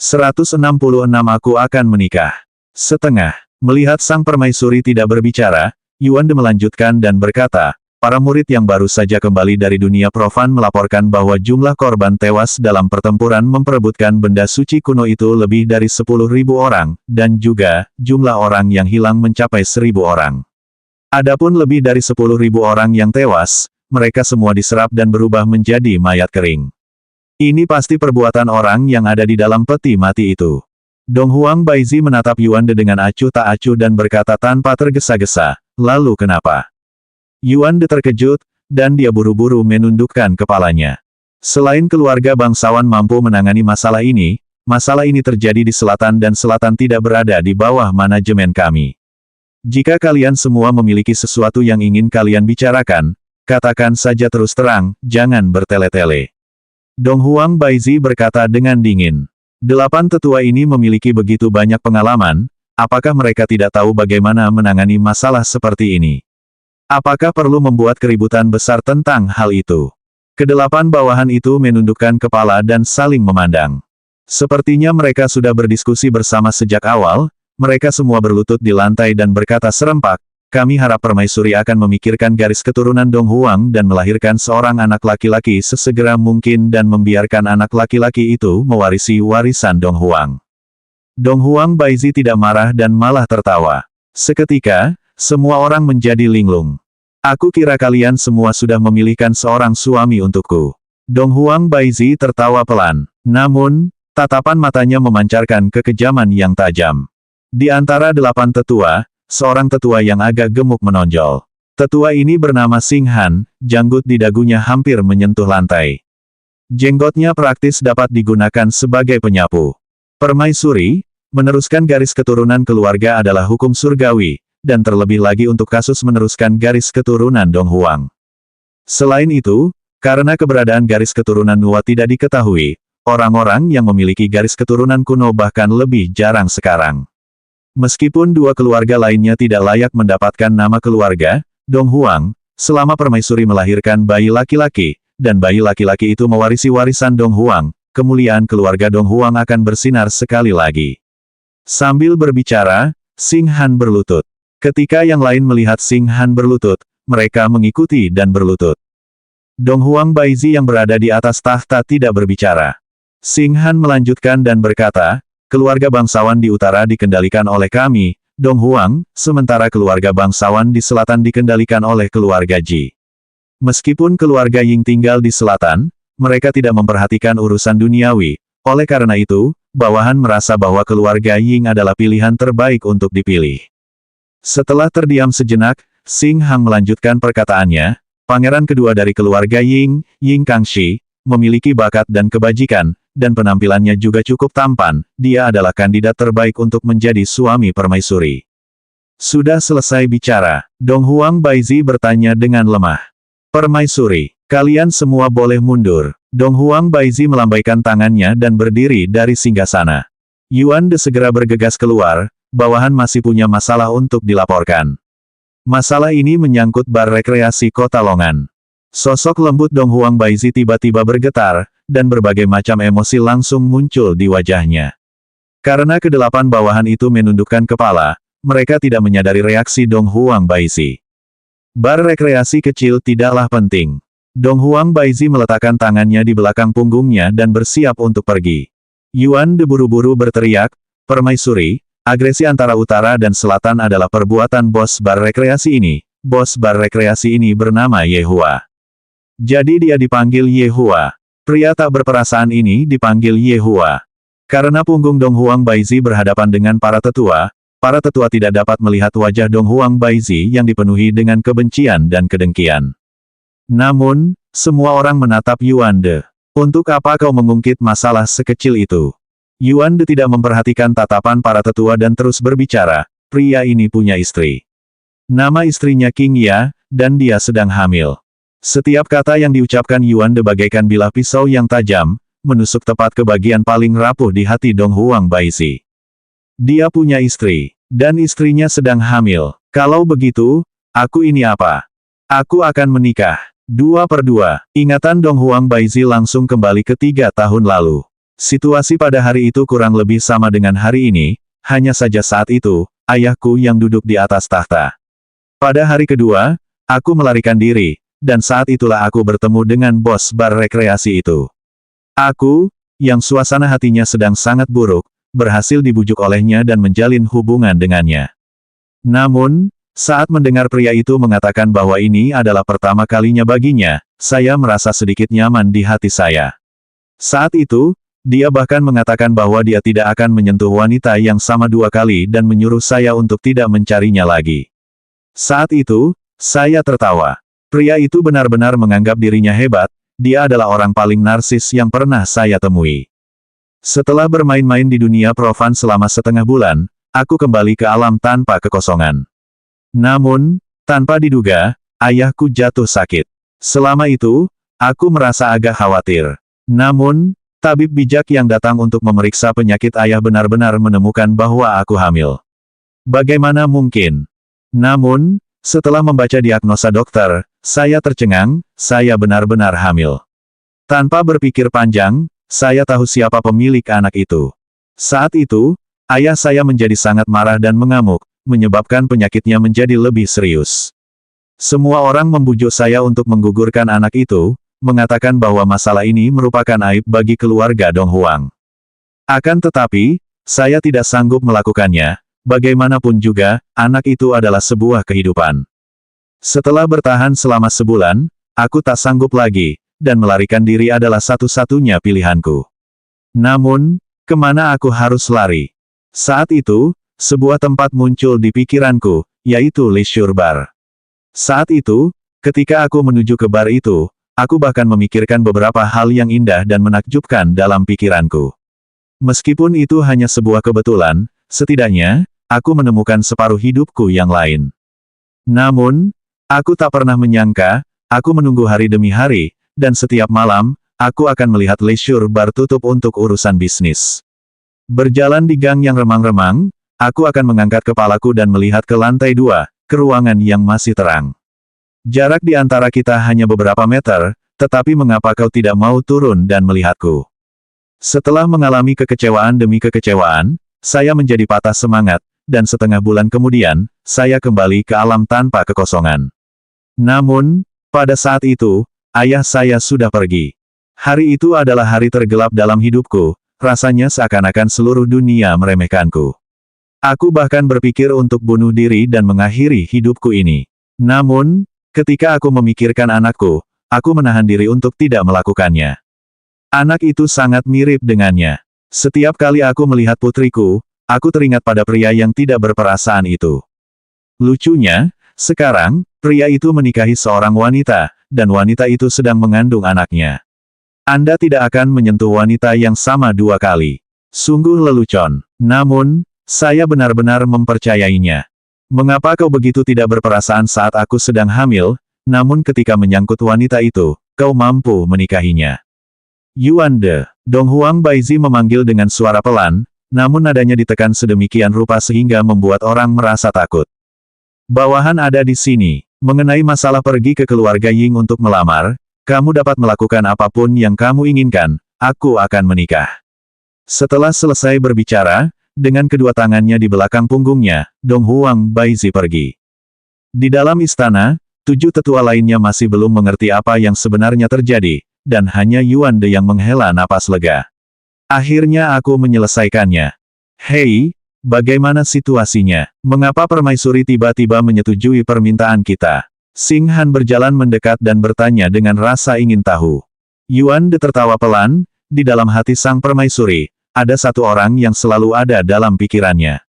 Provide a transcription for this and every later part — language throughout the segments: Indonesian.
166 Aku akan menikah. Setengah. Melihat sang permaisuri tidak berbicara, Yuande melanjutkan dan berkata, para murid yang baru saja kembali dari dunia profan melaporkan bahwa jumlah korban tewas dalam pertempuran memperebutkan benda suci kuno itu lebih dari 10.000 orang, dan juga, jumlah orang yang hilang mencapai 1.000 orang. Adapun lebih dari 10.000 orang yang tewas, mereka semua diserap dan berubah menjadi mayat kering. Ini pasti perbuatan orang yang ada di dalam peti mati itu. Dong Huang Baizi menatap Yuande dengan acuh tak acuh dan berkata tanpa tergesa-gesa, lalu kenapa? Yuande terkejut, dan dia buru-buru menundukkan kepalanya. Selain keluarga bangsawan mampu menangani masalah ini terjadi di selatan dan selatan tidak berada di bawah manajemen kami. Jika kalian semua memiliki sesuatu yang ingin kalian bicarakan, katakan saja terus terang, jangan bertele-tele. Dong Huang Baizi berkata dengan dingin. 8 tetua ini memiliki begitu banyak pengalaman, apakah mereka tidak tahu bagaimana menangani masalah seperti ini? Apakah perlu membuat keributan besar tentang hal itu? Kedelapan bawahan itu menundukkan kepala dan saling memandang. Sepertinya mereka sudah berdiskusi bersama sejak awal, mereka semua berlutut di lantai dan berkata serempak, kami harap permaisuri akan memikirkan garis keturunan Dong Huang dan melahirkan seorang anak laki-laki sesegera mungkin dan membiarkan anak laki-laki itu mewarisi warisan Dong Huang. Dong Huang Baizi tidak marah dan malah tertawa. Seketika, semua orang menjadi linglung. Aku kira kalian semua sudah memilihkan seorang suami untukku. Dong Huang Baizi tertawa pelan. Namun, tatapan matanya memancarkan kekejaman yang tajam. Di antara 8 tetua, seorang tetua yang agak gemuk menonjol. Tetua ini bernama Xing Han, janggut di dagunya hampir menyentuh lantai. Jenggotnya praktis dapat digunakan sebagai penyapu. Permaisuri, meneruskan garis keturunan keluarga adalah hukum surgawi, dan terlebih lagi untuk kasus meneruskan garis keturunan Dong Huang. Selain itu, karena keberadaan garis keturunan Nuwa tidak diketahui, orang-orang yang memiliki garis keturunan kuno bahkan lebih jarang sekarang. Meskipun dua keluarga lainnya tidak layak mendapatkan nama keluarga, Dong Huang, selama permaisuri melahirkan bayi laki-laki, dan bayi laki-laki itu mewarisi warisan Dong Huang, kemuliaan keluarga Dong Huang akan bersinar sekali lagi. Sambil berbicara, Xing Han berlutut. Ketika yang lain melihat Xing Han berlutut, mereka mengikuti dan berlutut. Dong Huang Baizi yang berada di atas tahta tidak berbicara. Xing Han melanjutkan dan berkata, keluarga bangsawan di utara dikendalikan oleh kami, Dong Huang, sementara keluarga bangsawan di selatan dikendalikan oleh keluarga Ji. Meskipun keluarga Ying tinggal di selatan, mereka tidak memperhatikan urusan duniawi, oleh karena itu, bawahan merasa bahwa keluarga Ying adalah pilihan terbaik untuk dipilih. Setelah terdiam sejenak, Xing Han melanjutkan perkataannya, pangeran kedua dari keluarga Ying, Ying Kangxi, memiliki bakat dan kebajikan, dan penampilannya juga cukup tampan, dia adalah kandidat terbaik untuk menjadi suami permaisuri. Sudah selesai bicara, Dong Huang Baizi bertanya dengan lemah. Permaisuri, kalian semua boleh mundur. Dong Huang Baizi melambaikan tangannya dan berdiri dari singgasana. Yuande segera bergegas keluar, bawahan masih punya masalah untuk dilaporkan. Masalah ini menyangkut bar rekreasi Kota Longan. Sosok lembut Dong Huang Baizi tiba-tiba bergetar, dan berbagai macam emosi langsung muncul di wajahnya. Karena kedelapan bawahan itu menundukkan kepala, mereka tidak menyadari reaksi Dong Huang Baizi. Bar rekreasi kecil tidaklah penting. Dong Huang Baizi meletakkan tangannya di belakang punggungnya dan bersiap untuk pergi. Yuande buru-buru berteriak, permaisuri, agresi antara utara dan selatan adalah perbuatan bos bar rekreasi ini. Bos bar rekreasi ini bernama Ye Hua. Jadi dia dipanggil Ye Hua. Pria tak berperasaan ini dipanggil Ye Hua. Karena punggung Dong Huang Baizi berhadapan dengan para tetua tidak dapat melihat wajah Dong Huang Baizi yang dipenuhi dengan kebencian dan kedengkian. Namun, semua orang menatap Yuande. Untuk apa kau mengungkit masalah sekecil itu? Yuande tidak memperhatikan tatapan para tetua dan terus berbicara, pria ini punya istri. Nama istrinya King Ya, dan dia sedang hamil. Setiap kata yang diucapkan Yuande bagaikan bilah pisau yang tajam, menusuk tepat ke bagian paling rapuh di hati Dong Huang Baizi. Dia punya istri, dan istrinya sedang hamil. Kalau begitu, aku ini apa? Aku akan menikah. 2 per 2. Ingatan Dong Huang Baizi langsung kembali ke 3 tahun lalu. Situasi pada hari itu kurang lebih sama dengan hari ini, hanya saja saat itu, ayahku yang duduk di atas tahta. Pada hari kedua, aku melarikan diri, dan saat itulah aku bertemu dengan bos bar rekreasi itu. Aku, yang suasana hatinya sedang sangat buruk, berhasil dibujuk olehnya dan menjalin hubungan dengannya. Namun, saat mendengar pria itu mengatakan bahwa ini adalah pertama kalinya baginya, saya merasa sedikit nyaman di hati saya. Saat itu, dia bahkan mengatakan bahwa dia tidak akan menyentuh wanita yang sama 2 kali dan menyuruh saya untuk tidak mencarinya lagi. Saat itu, saya tertawa. Pria itu benar-benar menganggap dirinya hebat, dia adalah orang paling narsis yang pernah saya temui. Setelah bermain-main di dunia profan selama setengah bulan, aku kembali ke alam tanpa kekosongan. Namun, tanpa diduga, ayahku jatuh sakit. Selama itu, aku merasa agak khawatir. Namun, tabib bijak yang datang untuk memeriksa penyakit ayah benar-benar menemukan bahwa aku hamil. Bagaimana mungkin? Namun, setelah membaca diagnosa dokter, saya tercengang, saya benar-benar hamil. Tanpa berpikir panjang, saya tahu siapa pemilik anak itu. Saat itu, ayah saya menjadi sangat marah dan mengamuk, menyebabkan penyakitnya menjadi lebih serius. Semua orang membujuk saya untuk menggugurkan anak itu, mengatakan bahwa masalah ini merupakan aib bagi keluarga Dong Huang. Akan tetapi, saya tidak sanggup melakukannya, bagaimanapun juga, anak itu adalah sebuah kehidupan. Setelah bertahan selama sebulan, aku tak sanggup lagi, dan melarikan diri adalah satu-satunya pilihanku. Namun, kemana aku harus lari? Saat itu, sebuah tempat muncul di pikiranku, yaitu leisure bar. Saat itu, ketika aku menuju ke bar itu, aku bahkan memikirkan beberapa hal yang indah dan menakjubkan dalam pikiranku. Meskipun itu hanya sebuah kebetulan, setidaknya, aku menemukan separuh hidupku yang lain. Namun, aku tak pernah menyangka, aku menunggu hari demi hari, dan setiap malam, aku akan melihat leisure bar tutup untuk urusan bisnis. Berjalan di gang yang remang-remang, aku akan mengangkat kepalaku dan melihat ke lantai 2, ke ruangan yang masih terang. Jarak di antara kita hanya beberapa meter, tetapi mengapa kau tidak mau turun dan melihatku? Setelah mengalami kekecewaan demi kekecewaan, saya menjadi patah semangat, dan setengah bulan kemudian, saya kembali ke alam tanpa kekosongan. Namun, pada saat itu, ayah saya sudah pergi. Hari itu adalah hari tergelap dalam hidupku, rasanya seakan-akan seluruh dunia meremehkanku. Aku bahkan berpikir untuk bunuh diri dan mengakhiri hidupku ini. Namun, ketika aku memikirkan anakku, aku menahan diri untuk tidak melakukannya. Anak itu sangat mirip dengannya. Setiap kali aku melihat putriku, aku teringat pada pria yang tidak berperasaan itu. Lucunya, sekarang, pria itu menikahi seorang wanita, dan wanita itu sedang mengandung anaknya. Anda tidak akan menyentuh wanita yang sama 2 kali. Sungguh lelucon. Namun, saya benar-benar mempercayainya. Mengapa kau begitu tidak berperasaan saat aku sedang hamil, namun ketika menyangkut wanita itu, kau mampu menikahinya? Yuan De, Dong Huang Baizi memanggil dengan suara pelan, namun nadanya ditekan sedemikian rupa sehingga membuat orang merasa takut. Bawahan ada di sini. Mengenai masalah pergi ke keluarga Ying untuk melamar, kamu dapat melakukan apapun yang kamu inginkan, aku akan menikah. Setelah selesai berbicara, dengan kedua tangannya di belakang punggungnya, Dong Huang Baizi pergi. Di dalam istana, 7 tetua lainnya masih belum mengerti apa yang sebenarnya terjadi, dan hanya Yuan De yang menghela napas lega. Akhirnya aku menyelesaikannya. Hei, bagaimana situasinya? Mengapa permaisuri tiba-tiba menyetujui permintaan kita? Xing Han berjalan mendekat dan bertanya dengan rasa ingin tahu. Yuan De tertawa pelan, di dalam hati sang permaisuri, ada satu orang yang selalu ada dalam pikirannya.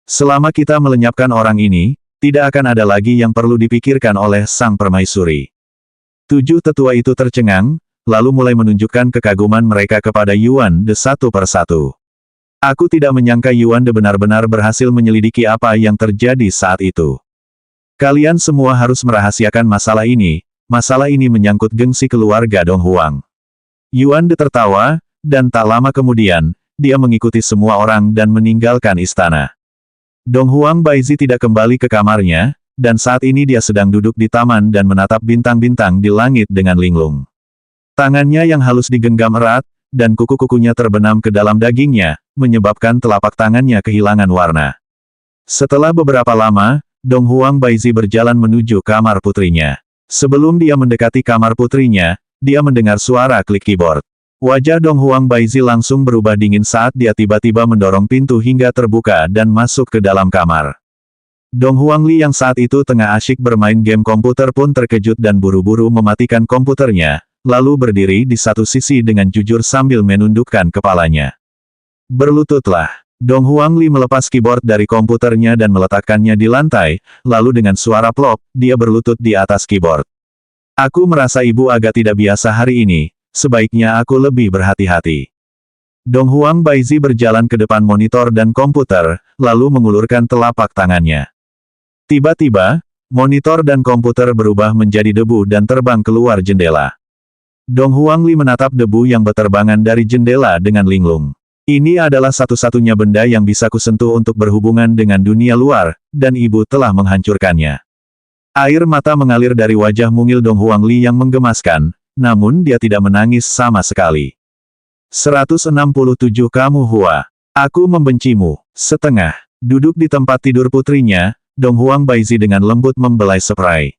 Selama kita melenyapkan orang ini, tidak akan ada lagi yang perlu dipikirkan oleh sang permaisuri. 7 tetua itu tercengang, lalu mulai menunjukkan kekaguman mereka kepada Yuan De satu persatu. Aku tidak menyangka Yuan De benar-benar berhasil menyelidiki apa yang terjadi saat itu. Kalian semua harus merahasiakan masalah ini menyangkut gengsi keluarga Dong Huang. Yuan De tertawa, dan tak lama kemudian, dia mengikuti semua orang dan meninggalkan istana. Dong Huang Baizi tidak kembali ke kamarnya, dan saat ini dia sedang duduk di taman dan menatap bintang-bintang di langit dengan linglung. Tangannya yang halus digenggam erat, dan kuku-kukunya terbenam ke dalam dagingnya, menyebabkan telapak tangannya kehilangan warna. Setelah beberapa lama, Dong Huang Baizi berjalan menuju kamar putrinya. Sebelum dia mendekati kamar putrinya, dia mendengar suara klik keyboard. Wajah Dong Huang Baizi langsung berubah dingin saat dia tiba-tiba mendorong pintu hingga terbuka dan masuk ke dalam kamar. Dong Huangli yang saat itu tengah asyik bermain game komputer pun terkejut dan buru-buru mematikan komputernya, lalu berdiri di satu sisi dengan jujur sambil menundukkan kepalanya. Berlututlah. Dong Huangli melepas keyboard dari komputernya dan meletakkannya di lantai, lalu dengan suara plop, dia berlutut di atas keyboard. Aku merasa ibu agak tidak biasa hari ini. Sebaiknya aku lebih berhati-hati. Dong Huang Baizi berjalan ke depan monitor dan komputer, lalu mengulurkan telapak tangannya. Tiba-tiba, monitor dan komputer berubah menjadi debu dan terbang keluar jendela. Dong Huangli menatap debu yang berterbangan dari jendela dengan linglung. Ini adalah satu-satunya benda yang bisa kusentuh untuk berhubungan dengan dunia luar, dan ibu telah menghancurkannya. Air mata mengalir dari wajah mungil Dong Huangli yang menggemaskan, namun dia tidak menangis sama sekali. 167 Kamu Hua. Aku membencimu. Setengah. Duduk di tempat tidur putrinya, Dong Huang Baizi dengan lembut membelai spray.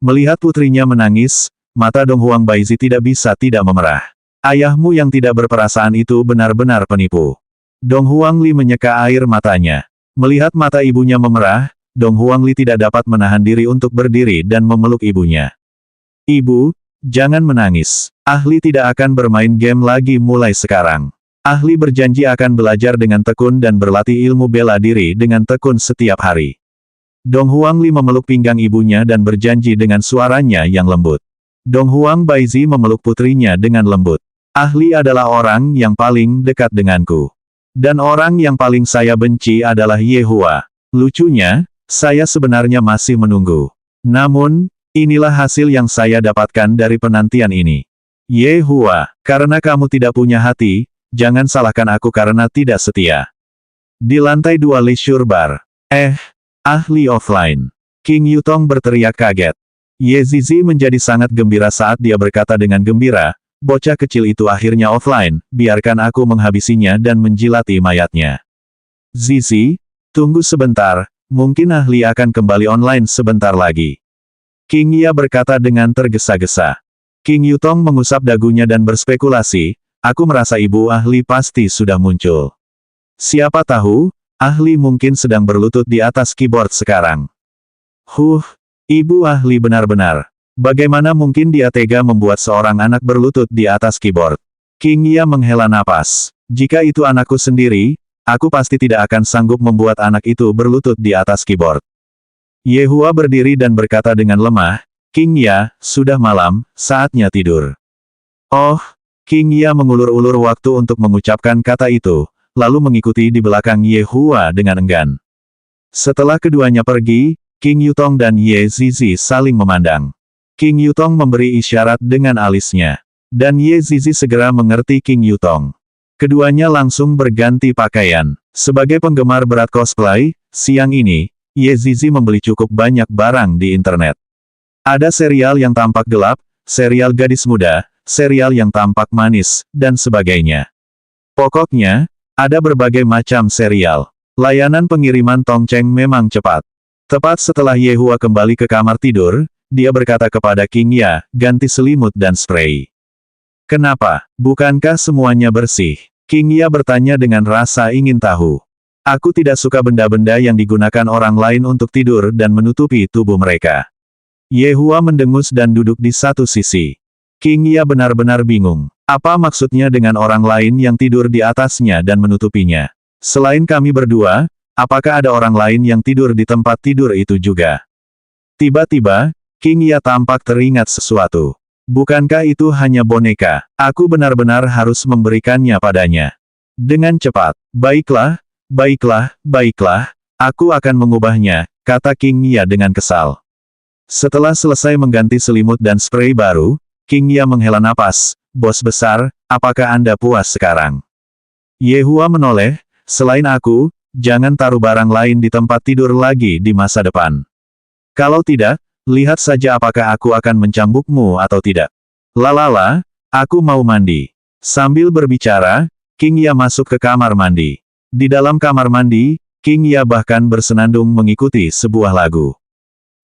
Melihat putrinya menangis, mata Dong Huang Baizi tidak bisa tidak memerah. Ayahmu yang tidak berperasaan itu benar-benar penipu. Dong Huangli menyeka air matanya. Melihat mata ibunya memerah, Dong Huangli tidak dapat menahan diri untuk berdiri dan memeluk ibunya. Ibu, jangan menangis. Ahli tidak akan bermain game lagi mulai sekarang. Ahli berjanji akan belajar dengan tekun dan berlatih ilmu bela diri dengan tekun setiap hari. Dong Huangli memeluk pinggang ibunya dan berjanji dengan suaranya yang lembut. Dong Huang Baizi memeluk putrinya dengan lembut. Ahli adalah orang yang paling dekat denganku. Dan orang yang paling saya benci adalah Ye Hua. Lucunya, saya sebenarnya masih menunggu. Namun, inilah hasil yang saya dapatkan dari penantian ini. Ye Hua, karena kamu tidak punya hati, jangan salahkan aku karena tidak setia. Di lantai 2 leisure bar. Ahli offline. King Yutong berteriak kaget. Ye Zizi menjadi sangat gembira saat dia berkata dengan gembira, bocah kecil itu akhirnya offline, biarkan aku menghabisinya dan menjilati mayatnya. Zizi, tunggu sebentar, mungkin ahli akan kembali online sebentar lagi. King Ya berkata dengan tergesa-gesa. King Yutong mengusap dagunya dan berspekulasi, aku merasa ibu ahli pasti sudah muncul. Siapa tahu, ahli mungkin sedang berlutut di atas keyboard sekarang. Ibu ahli benar-benar. Bagaimana mungkin dia tega membuat seorang anak berlutut di atas keyboard? King Ya menghela napas. Jika itu anakku sendiri, aku pasti tidak akan sanggup membuat anak itu berlutut di atas keyboard. Ye Hua berdiri dan berkata dengan lemah, King Ya, sudah malam, saatnya tidur. Oh, King Ya mengulur-ulur waktu untuk mengucapkan kata itu, lalu mengikuti di belakang Ye Hua dengan enggan. Setelah keduanya pergi, King Yutong dan Ye Zizi saling memandang. King Yutong memberi isyarat dengan alisnya. Dan Ye Zizi segera mengerti King Yutong. Keduanya langsung berganti pakaian. Sebagai penggemar berat cosplay, siang ini, Ye Zizi membeli cukup banyak barang di internet. Ada serial yang tampak gelap, serial gadis muda, serial yang tampak manis, dan sebagainya. Pokoknya, ada berbagai macam serial. Layanan pengiriman Tongcheng memang cepat. Tepat setelah Ye Hua kembali ke kamar tidur, dia berkata kepada King Ya, ganti selimut dan spray. Kenapa? Bukankah semuanya bersih? King Ya bertanya dengan rasa ingin tahu. Aku tidak suka benda-benda yang digunakan orang lain untuk tidur dan menutupi tubuh mereka. Ye Hua mendengus dan duduk di satu sisi. King Ya benar-benar bingung. Apa maksudnya dengan orang lain yang tidur di atasnya dan menutupinya? Selain kami berdua, apakah ada orang lain yang tidur di tempat tidur itu juga? Tiba-tiba, King Ya tampak teringat sesuatu. Bukankah itu hanya boneka? Aku benar-benar harus memberikannya padanya. Dengan cepat. Baiklah, baiklah, baiklah, aku akan mengubahnya, kata King Ya dengan kesal. Setelah selesai mengganti selimut dan spray baru, King Ya menghela napas, bos besar, apakah Anda puas sekarang? Ye Hua menoleh, selain aku, jangan taruh barang lain di tempat tidur lagi di masa depan. Kalau tidak, lihat saja apakah aku akan mencambukmu atau tidak. Lalala, aku mau mandi. Sambil berbicara, King Ya masuk ke kamar mandi. Di dalam kamar mandi, King Ya bahkan bersenandung mengikuti sebuah lagu.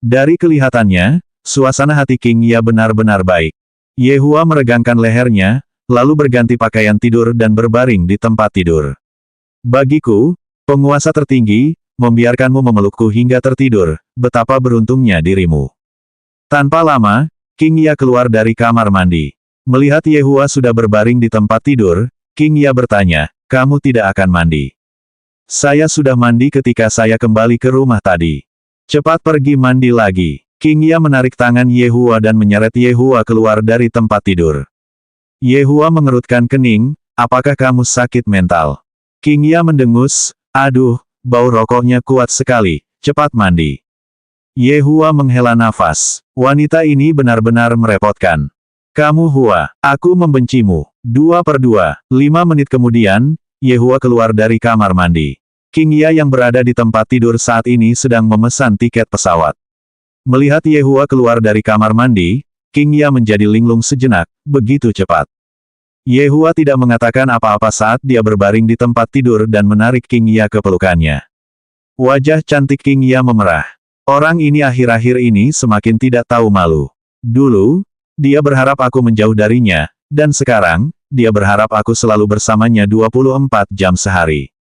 Dari kelihatannya, suasana hati King Ya benar-benar baik. Yehua meregangkan lehernya, lalu berganti pakaian tidur dan berbaring di tempat tidur. Bagiku, penguasa tertinggi, membiarkanmu memelukku hingga tertidur, betapa beruntungnya dirimu. Tanpa lama, King Ya keluar dari kamar mandi. Melihat Yehua sudah berbaring di tempat tidur, King Ya bertanya, kamu tidak akan mandi? Saya sudah mandi ketika saya kembali ke rumah tadi. Cepat pergi mandi lagi. King Ya menarik tangan Yehua dan menyeret Yehua keluar dari tempat tidur. Yehua mengerutkan kening, apakah kamu sakit mental? King Ya mendengus, aduh, bau rokoknya kuat sekali, cepat mandi. Yehua menghela nafas. Wanita ini benar-benar merepotkan. Kamu Hua, aku membencimu. 2/2. 5 menit kemudian, Yehua keluar dari kamar mandi. King Ya yang berada di tempat tidur saat ini sedang memesan tiket pesawat. Melihat Yehua keluar dari kamar mandi, King Ya menjadi linglung sejenak, begitu cepat. Yehua tidak mengatakan apa-apa saat dia berbaring di tempat tidur dan menarik King Ya ke pelukannya. Wajah cantik King Ya memerah. Orang ini akhir-akhir ini semakin tidak tahu malu. Dulu, dia berharap aku menjauh darinya, dan sekarang, dia berharap aku selalu bersamanya 24 jam sehari.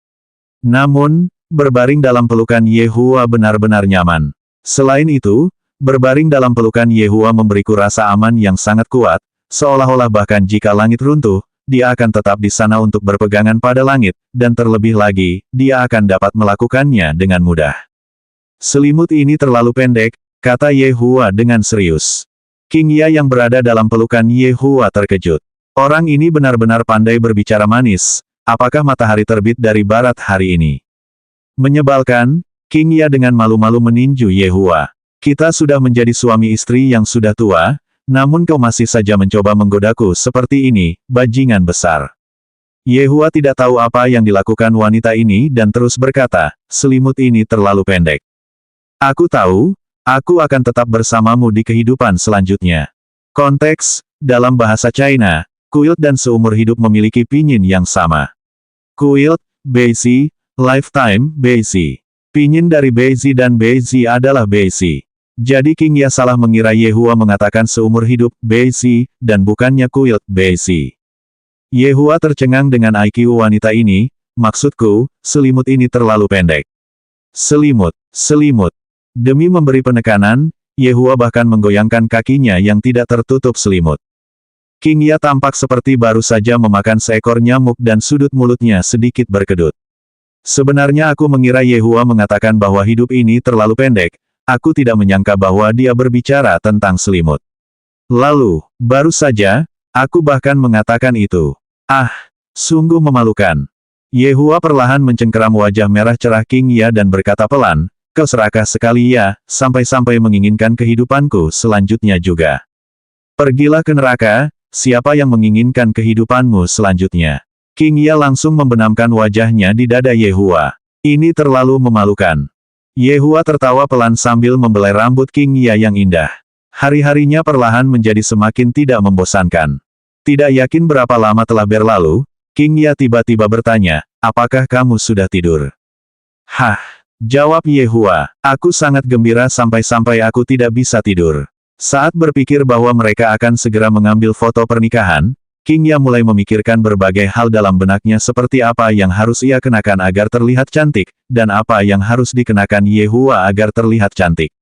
Namun, berbaring dalam pelukan Yehua benar-benar nyaman. Selain itu, berbaring dalam pelukan Yehua memberiku rasa aman yang sangat kuat, seolah-olah bahkan jika langit runtuh, dia akan tetap di sana untuk berpegangan pada langit, dan terlebih lagi, dia akan dapat melakukannya dengan mudah. Selimut ini terlalu pendek, kata Yehua dengan serius. King Ya yang berada dalam pelukan Yehua terkejut. Orang ini benar-benar pandai berbicara manis, apakah matahari terbit dari barat hari ini? Menyebalkan, King Ya dengan malu-malu meninju Yehua. Kita sudah menjadi suami istri yang sudah tua, namun kau masih saja mencoba menggodaku seperti ini, bajingan besar. Yehua tidak tahu apa yang dilakukan wanita ini dan terus berkata, selimut ini terlalu pendek. Aku tahu, aku akan tetap bersamamu di kehidupan selanjutnya. Konteks, dalam bahasa China, Quilt dan seumur hidup memiliki pinyin yang sama. Quilt, Beizi, Lifetime, Beizi. Pinyin dari Beizi dan Beizi adalah Beizi. Jadi King Ya salah mengira Yehua mengatakan seumur hidup, Beizi, dan bukannya Quilt, Beizi. Yehua tercengang dengan IQ wanita ini, maksudku, selimut ini terlalu pendek. Selimut, selimut. Demi memberi penekanan, Yehua bahkan menggoyangkan kakinya yang tidak tertutup selimut. King Ya tampak seperti baru saja memakan seekor nyamuk dan sudut mulutnya sedikit berkedut. Sebenarnya aku mengira Yehua mengatakan bahwa hidup ini terlalu pendek, aku tidak menyangka bahwa dia berbicara tentang selimut. Lalu, baru saja, aku bahkan mengatakan itu. Ah, sungguh memalukan. Yehua perlahan mencengkeram wajah merah cerah King Ya dan berkata pelan, kau serakah sekali ya, sampai-sampai menginginkan kehidupanku selanjutnya juga. Pergilah ke neraka, siapa yang menginginkan kehidupanmu selanjutnya? King Ya langsung membenamkan wajahnya di dada Yehua. Ini terlalu memalukan. Yehua tertawa pelan sambil membelai rambut King Ya yang indah. Hari-harinya perlahan menjadi semakin tidak membosankan. Tidak yakin berapa lama telah berlalu, King Ya tiba-tiba bertanya, apakah kamu sudah tidur? Hah, jawab Yehua, aku sangat gembira sampai-sampai aku tidak bisa tidur. Saat berpikir bahwa mereka akan segera mengambil foto pernikahan, King Ya mulai memikirkan berbagai hal dalam benaknya seperti apa yang harus ia kenakan agar terlihat cantik, dan apa yang harus dikenakan Yehua agar terlihat cantik.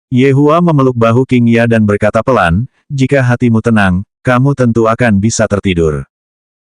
Yehua memeluk bahu King Ya dan berkata pelan, jika hatimu tenang, kamu tentu akan bisa tertidur.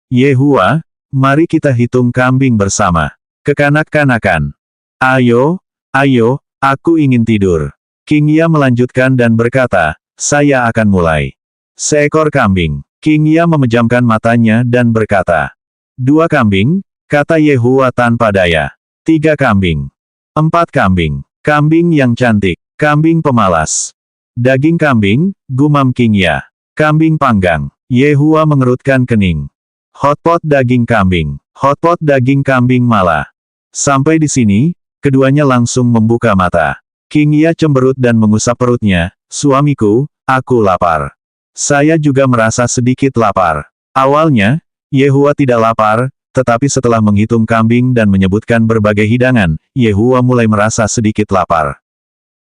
Yehua, mari kita hitung kambing bersama. Kekanak-kanakan. Ayo, ayo, aku ingin tidur. King Ya melanjutkan dan berkata, saya akan mulai. Seekor kambing. King Ya memejamkan matanya dan berkata, 2 kambing, kata Yehua tanpa daya. 3 kambing. 4 kambing. Kambing yang cantik. Kambing pemalas. Daging kambing, gumam King Ya. Kambing panggang. Yehua mengerutkan kening. Hotpot daging kambing. Hotpot daging kambing malah. Sampai di sini, keduanya langsung membuka mata. King Ya cemberut dan mengusap perutnya, suamiku, aku lapar. Saya juga merasa sedikit lapar. Awalnya, Yehua tidak lapar, tetapi setelah menghitung kambing dan menyebutkan berbagai hidangan, Yehua mulai merasa sedikit lapar.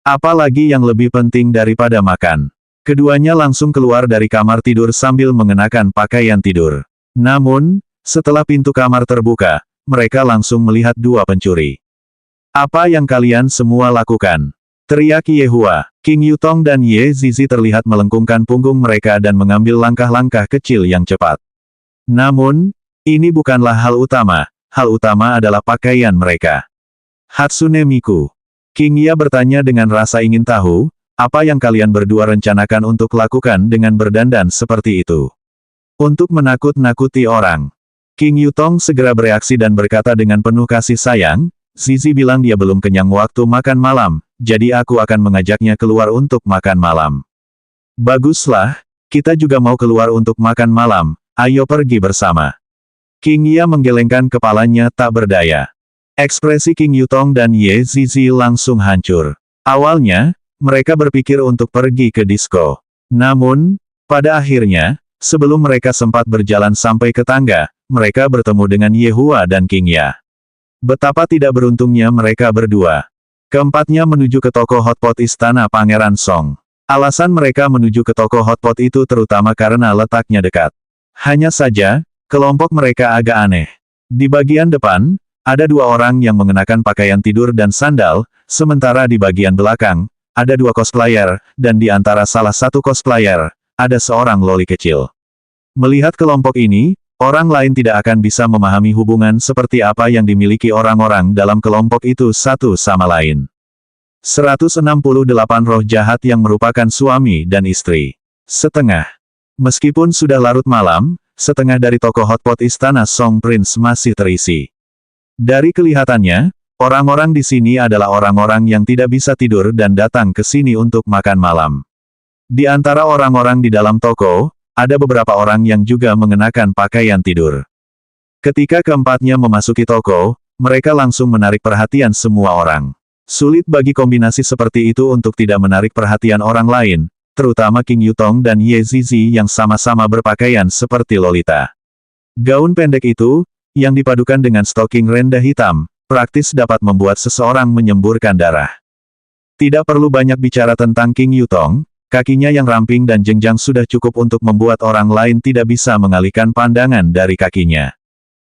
Apalagi yang lebih penting daripada makan. Keduanya langsung keluar dari kamar tidur sambil mengenakan pakaian tidur. Namun, setelah pintu kamar terbuka, mereka langsung melihat dua pencuri. "Apa yang kalian semua lakukan?" teriak Yehua. King Yutong dan Ye Zizi terlihat melengkungkan punggung mereka dan mengambil langkah-langkah kecil yang cepat. Namun, ini bukanlah hal utama adalah pakaian mereka. "Hatsune Miku," King Ya bertanya dengan rasa ingin tahu, "apa yang kalian berdua rencanakan untuk lakukan dengan berdandan seperti itu?" "Untuk menakut-nakuti orang." King Yutong segera bereaksi dan berkata dengan penuh kasih sayang, "Zizi bilang dia belum kenyang waktu makan malam, jadi aku akan mengajaknya keluar untuk makan malam." "Baguslah, kita juga mau keluar untuk makan malam, ayo pergi bersama." King Ya menggelengkan kepalanya tak berdaya. Ekspresi King Yutong dan Ye Zizi langsung hancur. Awalnya, mereka berpikir untuk pergi ke disko. Namun, pada akhirnya, sebelum mereka sempat berjalan sampai ke tangga, mereka bertemu dengan Yehua dan King Ya. Betapa tidak beruntungnya mereka berdua. Keempatnya menuju ke toko hotpot istana Pangeran Song. Alasan mereka menuju ke toko hotpot itu terutama karena letaknya dekat. Hanya saja, kelompok mereka agak aneh. Di bagian depan, ada dua orang yang mengenakan pakaian tidur dan sandal, sementara di bagian belakang, ada dua cosplayer, dan di antara salah satu cosplayer, ada seorang loli kecil. Melihat kelompok ini, orang lain tidak akan bisa memahami hubungan seperti apa yang dimiliki orang-orang dalam kelompok itu satu sama lain. 168 roh jahat yang merupakan suami dan istri. Setengah. Meskipun sudah larut malam, setengah dari toko hotpot istana Song Prince masih terisi. Dari kelihatannya, orang-orang di sini adalah orang-orang yang tidak bisa tidur dan datang ke sini untuk makan malam. Di antara orang-orang di dalam toko, ada beberapa orang yang juga mengenakan pakaian tidur. Ketika keempatnya memasuki toko, mereka langsung menarik perhatian semua orang. Sulit bagi kombinasi seperti itu untuk tidak menarik perhatian orang lain, terutama King Yutong dan Ye Zizi yang sama-sama berpakaian seperti Lolita. Gaun pendek itu, yang dipadukan dengan stoking rendah hitam, praktis dapat membuat seseorang menyemburkan darah. Tidak perlu banyak bicara tentang King Yutong, kakinya yang ramping dan jenjang sudah cukup untuk membuat orang lain tidak bisa mengalihkan pandangan dari kakinya.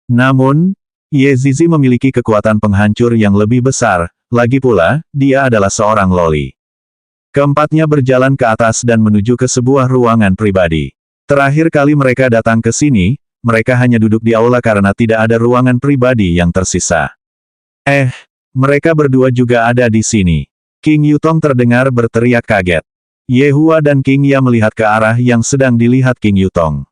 Namun, Ye Zizi memiliki kekuatan penghancur yang lebih besar, lagi pula, dia adalah seorang loli. Keempatnya berjalan ke atas dan menuju ke sebuah ruangan pribadi. Terakhir kali mereka datang ke sini, mereka hanya duduk di aula karena tidak ada ruangan pribadi yang tersisa. Mereka berdua juga ada di sini. King Yutong terdengar berteriak kaget. Yehua dan King Ya melihat ke arah yang sedang dilihat King Yutong.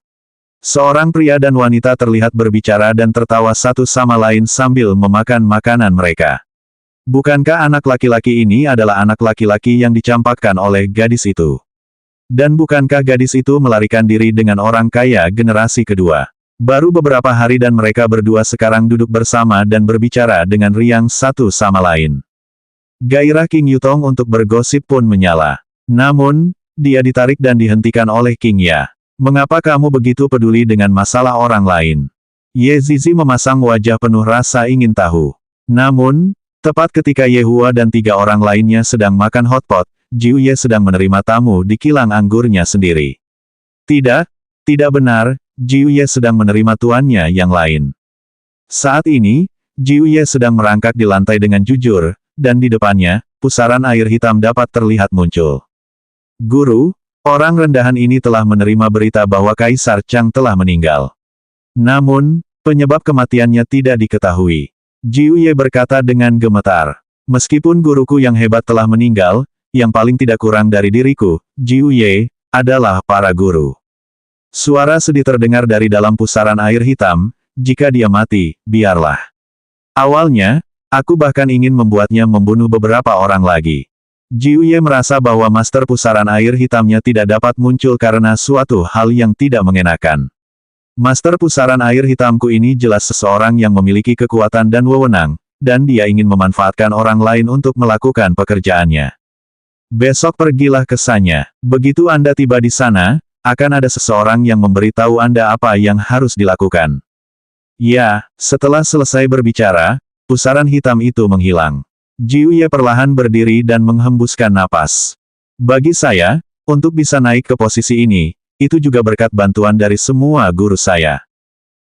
Seorang pria dan wanita terlihat berbicara dan tertawa satu sama lain sambil memakan makanan mereka. Bukankah anak laki-laki ini adalah anak laki-laki yang dicampakkan oleh gadis itu? Dan bukankah gadis itu melarikan diri dengan orang kaya generasi kedua? Baru beberapa hari dan mereka berdua sekarang duduk bersama dan berbicara dengan riang satu sama lain. Gairah King Yutong untuk bergosip pun menyala. Namun, dia ditarik dan dihentikan oleh King Ya. "Mengapa kamu begitu peduli dengan masalah orang lain?" Ye Zizi memasang wajah penuh rasa ingin tahu. Namun, tepat ketika Yehua dan 3 orang lainnya sedang makan hotpot, Jiu Ye sedang menerima tamu di kilang anggurnya sendiri. Tidak benar, Jiu Ye sedang menerima tuannya yang lain. Saat ini, Jiu Ye sedang merangkak di lantai dengan jujur, dan di depannya, pusaran air hitam dapat terlihat muncul. "Guru, orang rendahan ini telah menerima berita bahwa Kaisar Chang telah meninggal. Namun, penyebab kematiannya tidak diketahui." Jiu Ye berkata dengan gemetar. "Meskipun guruku yang hebat telah meninggal, yang paling tidak kurang dari diriku, Jiu Ye, adalah para guru." Suara sedih terdengar dari dalam pusaran air hitam, "Jika dia mati, biarlah. Awalnya, aku bahkan ingin membuatnya membunuh beberapa orang lagi." Jiu Ye merasa bahwa master pusaran air hitamnya tidak dapat muncul karena suatu hal yang tidak mengenakan. Master pusaran air hitamku ini jelas seseorang yang memiliki kekuatan dan wewenang, dan dia ingin memanfaatkan orang lain untuk melakukan pekerjaannya. Besok pergilah ke sana. Begitu Anda tiba di sana, akan ada seseorang yang memberitahu Anda apa yang harus dilakukan. Ya, setelah selesai berbicara, pusaran hitam itu menghilang. Jiuye perlahan berdiri dan menghembuskan napas. Bagi saya, untuk bisa naik ke posisi ini, itu juga berkat bantuan dari semua guru saya.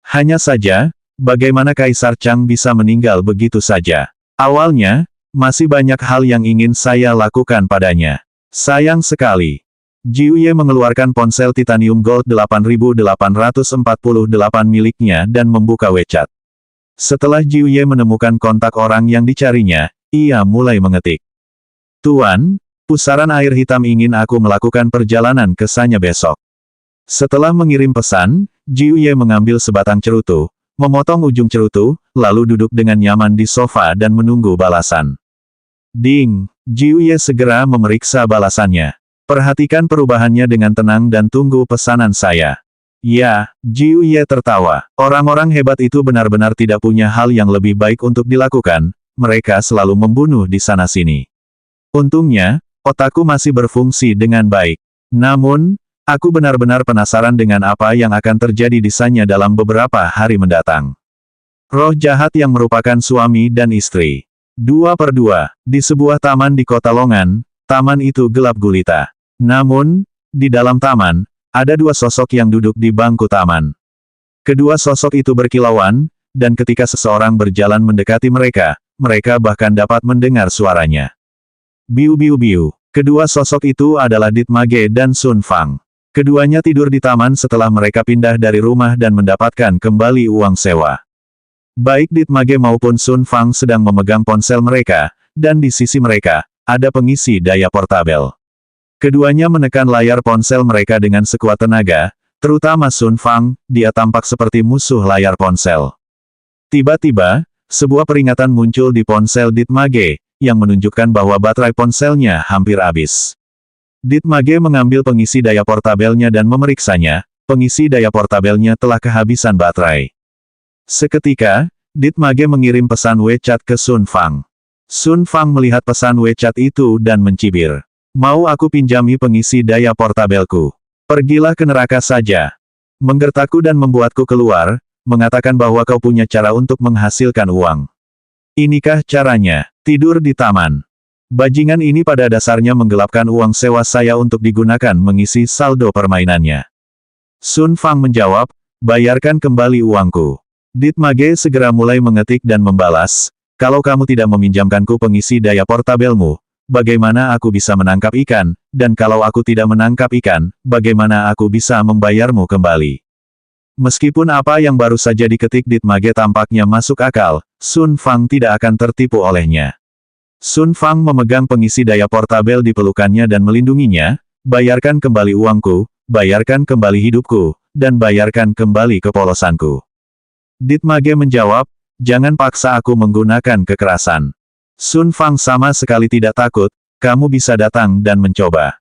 Hanya saja, bagaimana Kaisar Chang bisa meninggal begitu saja? Awalnya, masih banyak hal yang ingin saya lakukan padanya. Sayang sekali. Jiuye mengeluarkan ponsel titanium gold 8848 miliknya dan membuka WeChat. Setelah Jiuye menemukan kontak orang yang dicarinya, ia mulai mengetik. Tuan, pusaran air hitam ingin aku melakukan perjalanan ke sana besok. Setelah mengirim pesan, Jiuye mengambil sebatang cerutu, memotong ujung cerutu, lalu duduk dengan nyaman di sofa dan menunggu balasan. Ding! Jiuye segera memeriksa balasannya. Perhatikan perubahannya dengan tenang dan tunggu pesanan saya. Ya, Jiuye tertawa. Orang-orang hebat itu benar-benar tidak punya hal yang lebih baik untuk dilakukan, mereka selalu membunuh di sana-sini. Untungnya, otakku masih berfungsi dengan baik. Namun, aku benar-benar penasaran dengan apa yang akan terjadi di sana dalam beberapa hari mendatang. Roh jahat yang merupakan suami dan istri. 2/2, di sebuah taman di kota Longan, taman itu gelap gulita. Namun, di dalam taman, ada dua sosok yang duduk di bangku taman. Kedua sosok itu berkilauan, dan ketika seseorang berjalan mendekati mereka, mereka bahkan dapat mendengar suaranya. Biu biu biu. Kedua sosok itu adalah Dit Mage dan Sun Fang. Keduanya tidur di taman setelah mereka pindah dari rumah dan mendapatkan kembali uang sewa. Baik Dit Mage maupun Sun Fang sedang memegang ponsel mereka, dan di sisi mereka, ada pengisi daya portabel. Keduanya menekan layar ponsel mereka dengan sekuat tenaga, terutama Sun Fang, dia tampak seperti musuh layar ponsel. Tiba-tiba, sebuah peringatan muncul di ponsel Dit Mage, yang menunjukkan bahwa baterai ponselnya hampir habis. Dit Mage mengambil pengisi daya portabelnya dan memeriksanya, pengisi daya portabelnya telah kehabisan baterai. Seketika, Dit Mage mengirim pesan WeChat ke Sun Fang. Sun Fang melihat pesan WeChat itu dan mencibir. Mau aku pinjami pengisi daya portabelku? Pergilah ke neraka saja. Menggertakku dan membuatku keluar, mengatakan bahwa kau punya cara untuk menghasilkan uang. Inikah caranya? Tidur di taman. Bajingan ini pada dasarnya menggelapkan uang sewa saya untuk digunakan mengisi saldo permainannya. Sun Fang menjawab, bayarkan kembali uangku. Dit Mage segera mulai mengetik dan membalas, kalau kamu tidak meminjamkanku pengisi daya portabelmu, bagaimana aku bisa menangkap ikan, dan kalau aku tidak menangkap ikan, bagaimana aku bisa membayarmu kembali. Meskipun apa yang baru saja diketik Dit Mage tampaknya masuk akal, Sun Fang tidak akan tertipu olehnya. Sun Fang memegang pengisi daya portabel di pelukannya dan melindunginya, bayarkan kembali uangku, bayarkan kembali hidupku, dan bayarkan kembali kepolosanku. Dit Mage menjawab, jangan paksa aku menggunakan kekerasan. Sun Fang sama sekali tidak takut, kamu bisa datang dan mencoba.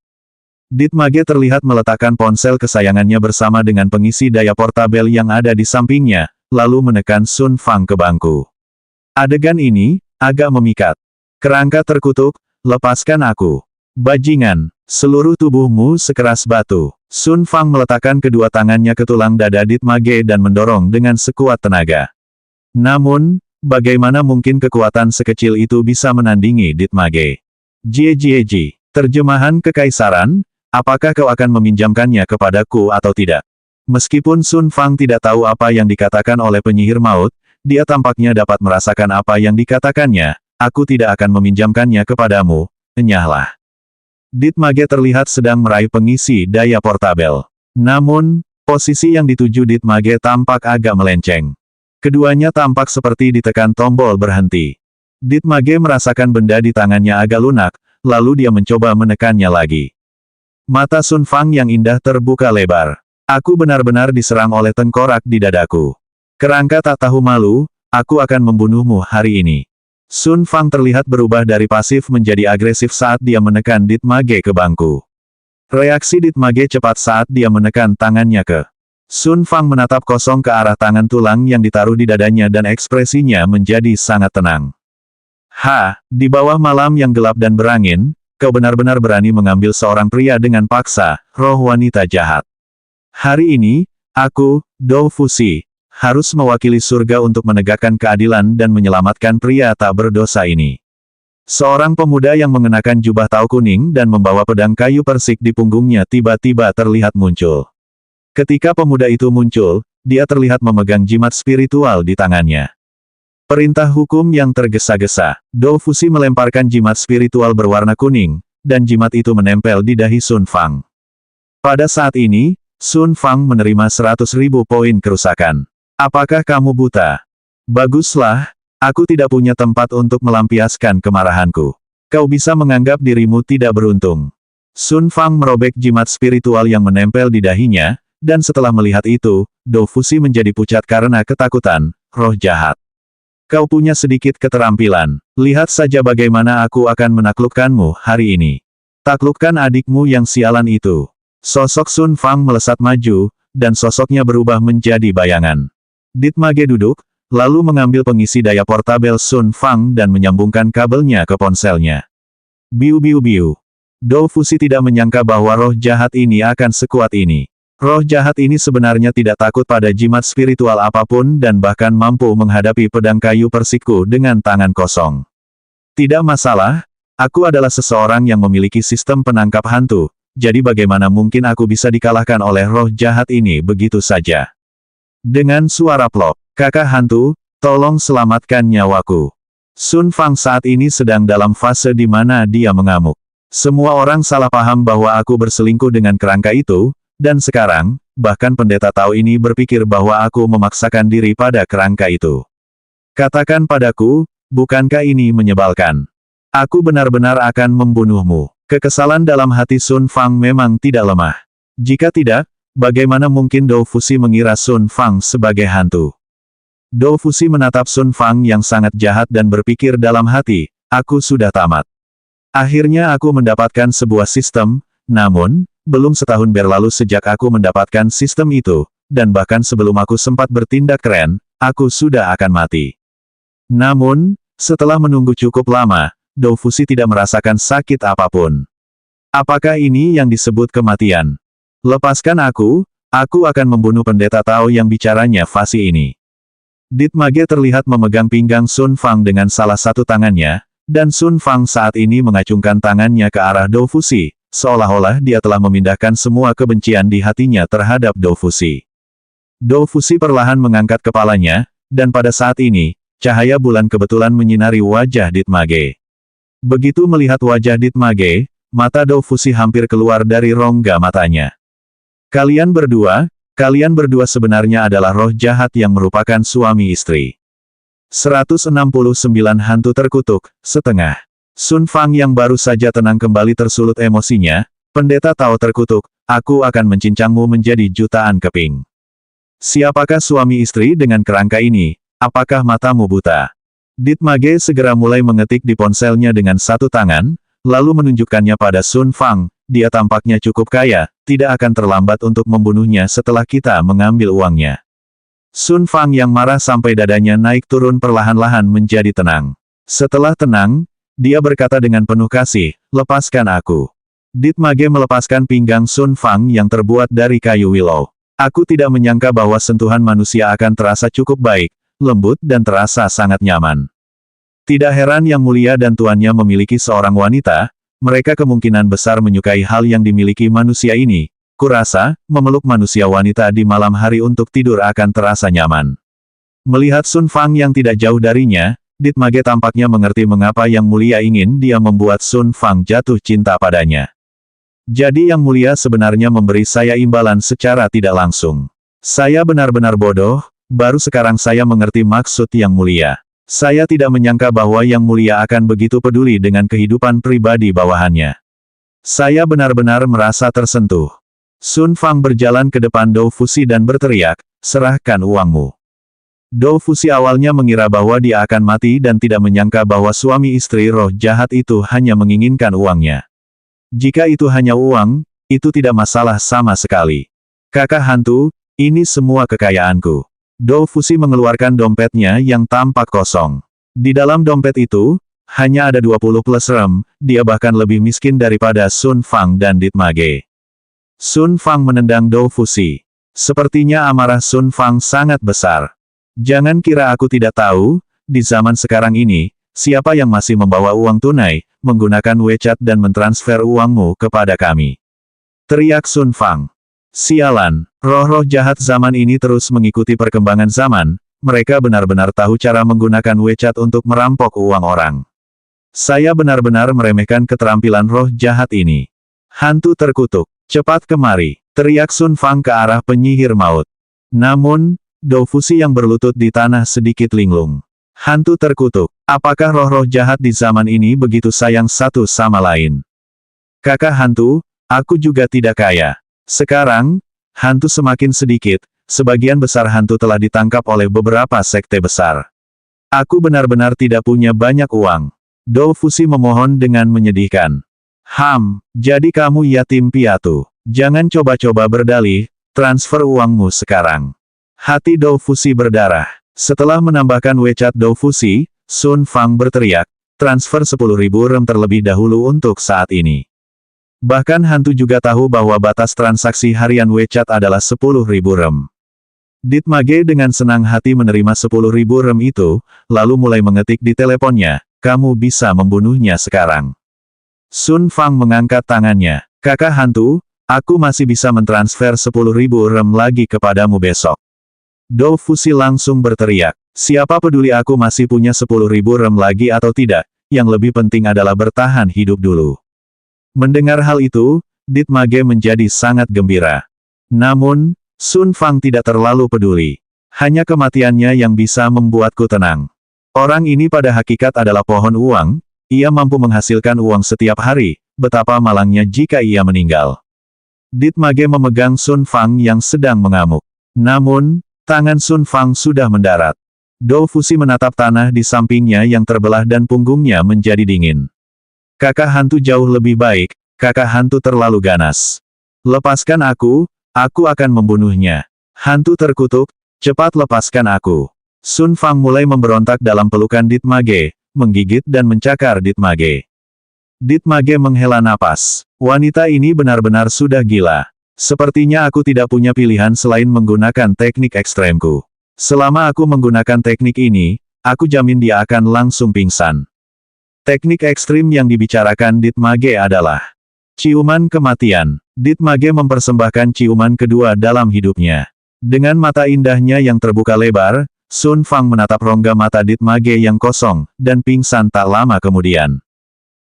Dit Mage terlihat meletakkan ponsel kesayangannya bersama dengan pengisi daya portabel yang ada di sampingnya, lalu menekan Sun Fang ke bangku. Adegan ini, agak memikat. Kerangka terkutuk, lepaskan aku. Bajingan, seluruh tubuhmu sekeras batu. Sun Fang meletakkan kedua tangannya ke tulang dada Dit Mage dan mendorong dengan sekuat tenaga. Namun, bagaimana mungkin kekuatan sekecil itu bisa menandingi Dit Mage? Jie, terjemahan kekaisaran, apakah kau akan meminjamkannya kepadaku atau tidak? Meskipun Sun Fang tidak tahu apa yang dikatakan oleh penyihir maut, dia tampaknya dapat merasakan apa yang dikatakannya. Aku tidak akan meminjamkannya kepadamu, enyahlah. Dit Mage terlihat sedang meraih pengisi daya portabel. Namun, posisi yang dituju Dit Mage tampak agak melenceng. Keduanya tampak seperti ditekan tombol berhenti. Dit Mage merasakan benda di tangannya agak lunak, lalu dia mencoba menekannya lagi. Mata Sun Fang yang indah terbuka lebar. Aku benar-benar diserang oleh tengkorak di dadaku. Kerangka tak tahu malu, aku akan membunuhmu hari ini. Sun Fang terlihat berubah dari pasif menjadi agresif saat dia menekan Dit Mage ke bangku. Reaksi Dit Mage cepat saat dia menekan tangannya ke. Sun Fang menatap kosong ke arah tangan tulang yang ditaruh di dadanya dan ekspresinya menjadi sangat tenang. Di bawah malam yang gelap dan berangin, kau benar-benar berani mengambil seorang pria dengan paksa, roh wanita jahat. Hari ini, aku, Dou Fuxi, harus mewakili surga untuk menegakkan keadilan dan menyelamatkan pria tak berdosa ini. Seorang pemuda yang mengenakan jubah tau kuning dan membawa pedang kayu persik di punggungnya tiba-tiba terlihat muncul. Ketika pemuda itu muncul, dia terlihat memegang jimat spiritual di tangannya. Perintah hukum yang tergesa-gesa, Dou Fuxi melemparkan jimat spiritual berwarna kuning, dan jimat itu menempel di dahi Sun Fang. Pada saat ini, Sun Fang menerima 100.000 poin kerusakan. Apakah kamu buta? Baguslah, aku tidak punya tempat untuk melampiaskan kemarahanku. Kau bisa menganggap dirimu tidak beruntung. Sun Fang merobek jimat spiritual yang menempel di dahinya, dan setelah melihat itu, Dou Fuxi menjadi pucat karena ketakutan, roh jahat. Kau punya sedikit keterampilan. Lihat saja bagaimana aku akan menaklukkanmu hari ini. Taklukkan adikmu yang sialan itu. Sosok Sun Fang melesat maju, dan sosoknya berubah menjadi bayangan. Ditmage duduk, lalu mengambil pengisi daya portabel Sun Fang dan menyambungkan kabelnya ke ponselnya. Biu biu biu. Dou Fuxi tidak menyangka bahwa roh jahat ini akan sekuat ini. Roh jahat ini sebenarnya tidak takut pada jimat spiritual apapun dan bahkan mampu menghadapi pedang kayu persikku dengan tangan kosong. Tidak masalah, aku adalah seseorang yang memiliki sistem penangkap hantu, jadi bagaimana mungkin aku bisa dikalahkan oleh roh jahat ini begitu saja. Dengan suara plop, kakak hantu, tolong selamatkan nyawaku. Sun Fang saat ini sedang dalam fase di mana dia mengamuk. Semua orang salah paham bahwa aku berselingkuh dengan kerangka itu, dan sekarang, bahkan pendeta Tao ini berpikir bahwa aku memaksakan diri pada kerangka itu. Katakan padaku, bukankah ini menyebalkan? Aku benar-benar akan membunuhmu. Kekesalan dalam hati Sun Fang memang tidak lemah. Jika tidak, bagaimana mungkin Dou Fuxi mengira Sun Fang sebagai hantu? Dou Fuxi menatap Sun Fang yang sangat jahat dan berpikir dalam hati, aku sudah tamat. Akhirnya aku mendapatkan sebuah sistem, namun, belum setahun berlalu sejak aku mendapatkan sistem itu, dan bahkan sebelum aku sempat bertindak keren, aku sudah akan mati. Namun, setelah menunggu cukup lama, Dou Fuxi tidak merasakan sakit apapun. Apakah ini yang disebut kematian? Lepaskan aku akan membunuh pendeta Tao yang bicaranya fasih ini. Ditmage terlihat memegang pinggang Sun Fang dengan salah satu tangannya, dan Sun Fang saat ini mengacungkan tangannya ke arah Dou Fuxi, seolah-olah dia telah memindahkan semua kebencian di hatinya terhadap Dou Fuxi. Dou Fuxi perlahan mengangkat kepalanya, dan pada saat ini, cahaya bulan kebetulan menyinari wajah Ditmage. Begitu melihat wajah Ditmage, mata Dou Fuxi hampir keluar dari rongga matanya. Kalian berdua sebenarnya adalah roh jahat yang merupakan suami istri. 169 hantu terkutuk, setengah. Sun Fang yang baru saja tenang kembali tersulut emosinya, pendeta Tao terkutuk, aku akan mencincangmu menjadi jutaan keping. Siapakah suami istri dengan kerangka ini? Apakah matamu buta? Ditmage segera mulai mengetik di ponselnya dengan satu tangan, lalu menunjukkannya pada Sun Fang, dia tampaknya cukup kaya, tidak akan terlambat untuk membunuhnya setelah kita mengambil uangnya. Sun Fang yang marah sampai dadanya naik turun perlahan-lahan menjadi tenang. Setelah tenang, dia berkata dengan penuh kasih, lepaskan aku. Ditmage melepaskan pinggang Sun Fang yang terbuat dari kayu willow. Aku tidak menyangka bahwa sentuhan manusia akan terasa cukup baik, lembut dan terasa sangat nyaman. Tidak heran Yang Mulia dan tuannya memiliki seorang wanita, mereka kemungkinan besar menyukai hal yang dimiliki manusia ini. Kurasa, memeluk manusia wanita di malam hari untuk tidur akan terasa nyaman. Melihat Sun Fang yang tidak jauh darinya, Ditmage tampaknya mengerti mengapa Yang Mulia ingin dia membuat Sun Fang jatuh cinta padanya. Jadi Yang Mulia sebenarnya memberi saya imbalan secara tidak langsung. Saya benar-benar bodoh, baru sekarang saya mengerti maksud Yang Mulia. Saya tidak menyangka bahwa Yang Mulia akan begitu peduli dengan kehidupan pribadi bawahannya. Saya benar-benar merasa tersentuh. Sun Fang berjalan ke depan Dou Fuxi dan berteriak, serahkan uangmu. Dou Fuxi awalnya mengira bahwa dia akan mati dan tidak menyangka bahwa suami istri roh jahat itu hanya menginginkan uangnya. Jika itu hanya uang, itu tidak masalah sama sekali. Kakak hantu, ini semua kekayaanku. Dou Fuxi mengeluarkan dompetnya yang tampak kosong. Di dalam dompet itu, hanya ada 20 plus rem, dia bahkan lebih miskin daripada Sun Fang dan Ditmage. Sun Fang menendang Dou Fusi. Sepertinya amarah Sun Fang sangat besar. Jangan kira aku tidak tahu, di zaman sekarang ini, siapa yang masih membawa uang tunai, menggunakan WeChat dan mentransfer uangmu kepada kami. Teriak Sun Fang. Sialan, roh-roh jahat zaman ini terus mengikuti perkembangan zaman, mereka benar-benar tahu cara menggunakan WeChat untuk merampok uang orang. Saya benar-benar meremehkan keterampilan roh jahat ini. Hantu terkutuk, cepat kemari, teriak Sun Fang ke arah penyihir maut. Namun, Dou Fusi yang berlutut di tanah sedikit linglung. Hantu terkutuk, apakah roh-roh jahat di zaman ini begitu sayang satu sama lain? Kakak hantu, aku juga tidak kaya. Sekarang, hantu semakin sedikit, sebagian besar hantu telah ditangkap oleh beberapa sekte besar. Aku benar-benar tidak punya banyak uang. Dou Fusi memohon dengan menyedihkan. Jadi kamu yatim piatu. Jangan coba-coba berdalih, transfer uangmu sekarang. Hati Dou Fusi berdarah. Setelah menambahkan WeChat Dou Fusi, Sun Fang berteriak, transfer 10.000 rem terlebih dahulu untuk saat ini. Bahkan hantu juga tahu bahwa batas transaksi harian WeChat adalah 10.000 rem. Ditmage dengan senang hati menerima 10.000 rem itu, lalu mulai mengetik di teleponnya, kamu bisa membunuhnya sekarang. Sun Fang mengangkat tangannya. Kakak hantu, aku masih bisa mentransfer 10.000 rem lagi kepadamu besok. Dou Fusi langsung berteriak. Siapa peduli aku masih punya 10.000 rem lagi atau tidak, yang lebih penting adalah bertahan hidup dulu. Mendengar hal itu, Ditmage menjadi sangat gembira. Namun, Sun Fang tidak terlalu peduli. Hanya kematiannya yang bisa membuatku tenang. Orang ini pada hakikat adalah pohon uang, ia mampu menghasilkan uang setiap hari, betapa malangnya jika ia meninggal. Ditmage memegang Sun Fang yang sedang mengamuk. Namun, tangan Sun Fang sudah mendarat. Dou Fusi menatap tanah di sampingnya yang terbelah dan punggungnya menjadi dingin. Kakak hantu jauh lebih baik, kakak hantu terlalu ganas. Lepaskan aku akan membunuhnya. Hantu terkutuk, cepat lepaskan aku. Sun Fang mulai memberontak dalam pelukan Ditmage, menggigit dan mencakar Ditmage. Ditmage menghela napas. Wanita ini benar-benar sudah gila. Sepertinya aku tidak punya pilihan selain menggunakan teknik ekstremku. Selama aku menggunakan teknik ini, aku jamin dia akan langsung pingsan. Teknik ekstrim yang dibicarakan Ditmage adalah ciuman kematian. Ditmage mempersembahkan ciuman kedua dalam hidupnya. Dengan mata indahnya yang terbuka lebar, Sun Fang menatap rongga mata Ditmage yang kosong, dan pingsan tak lama kemudian.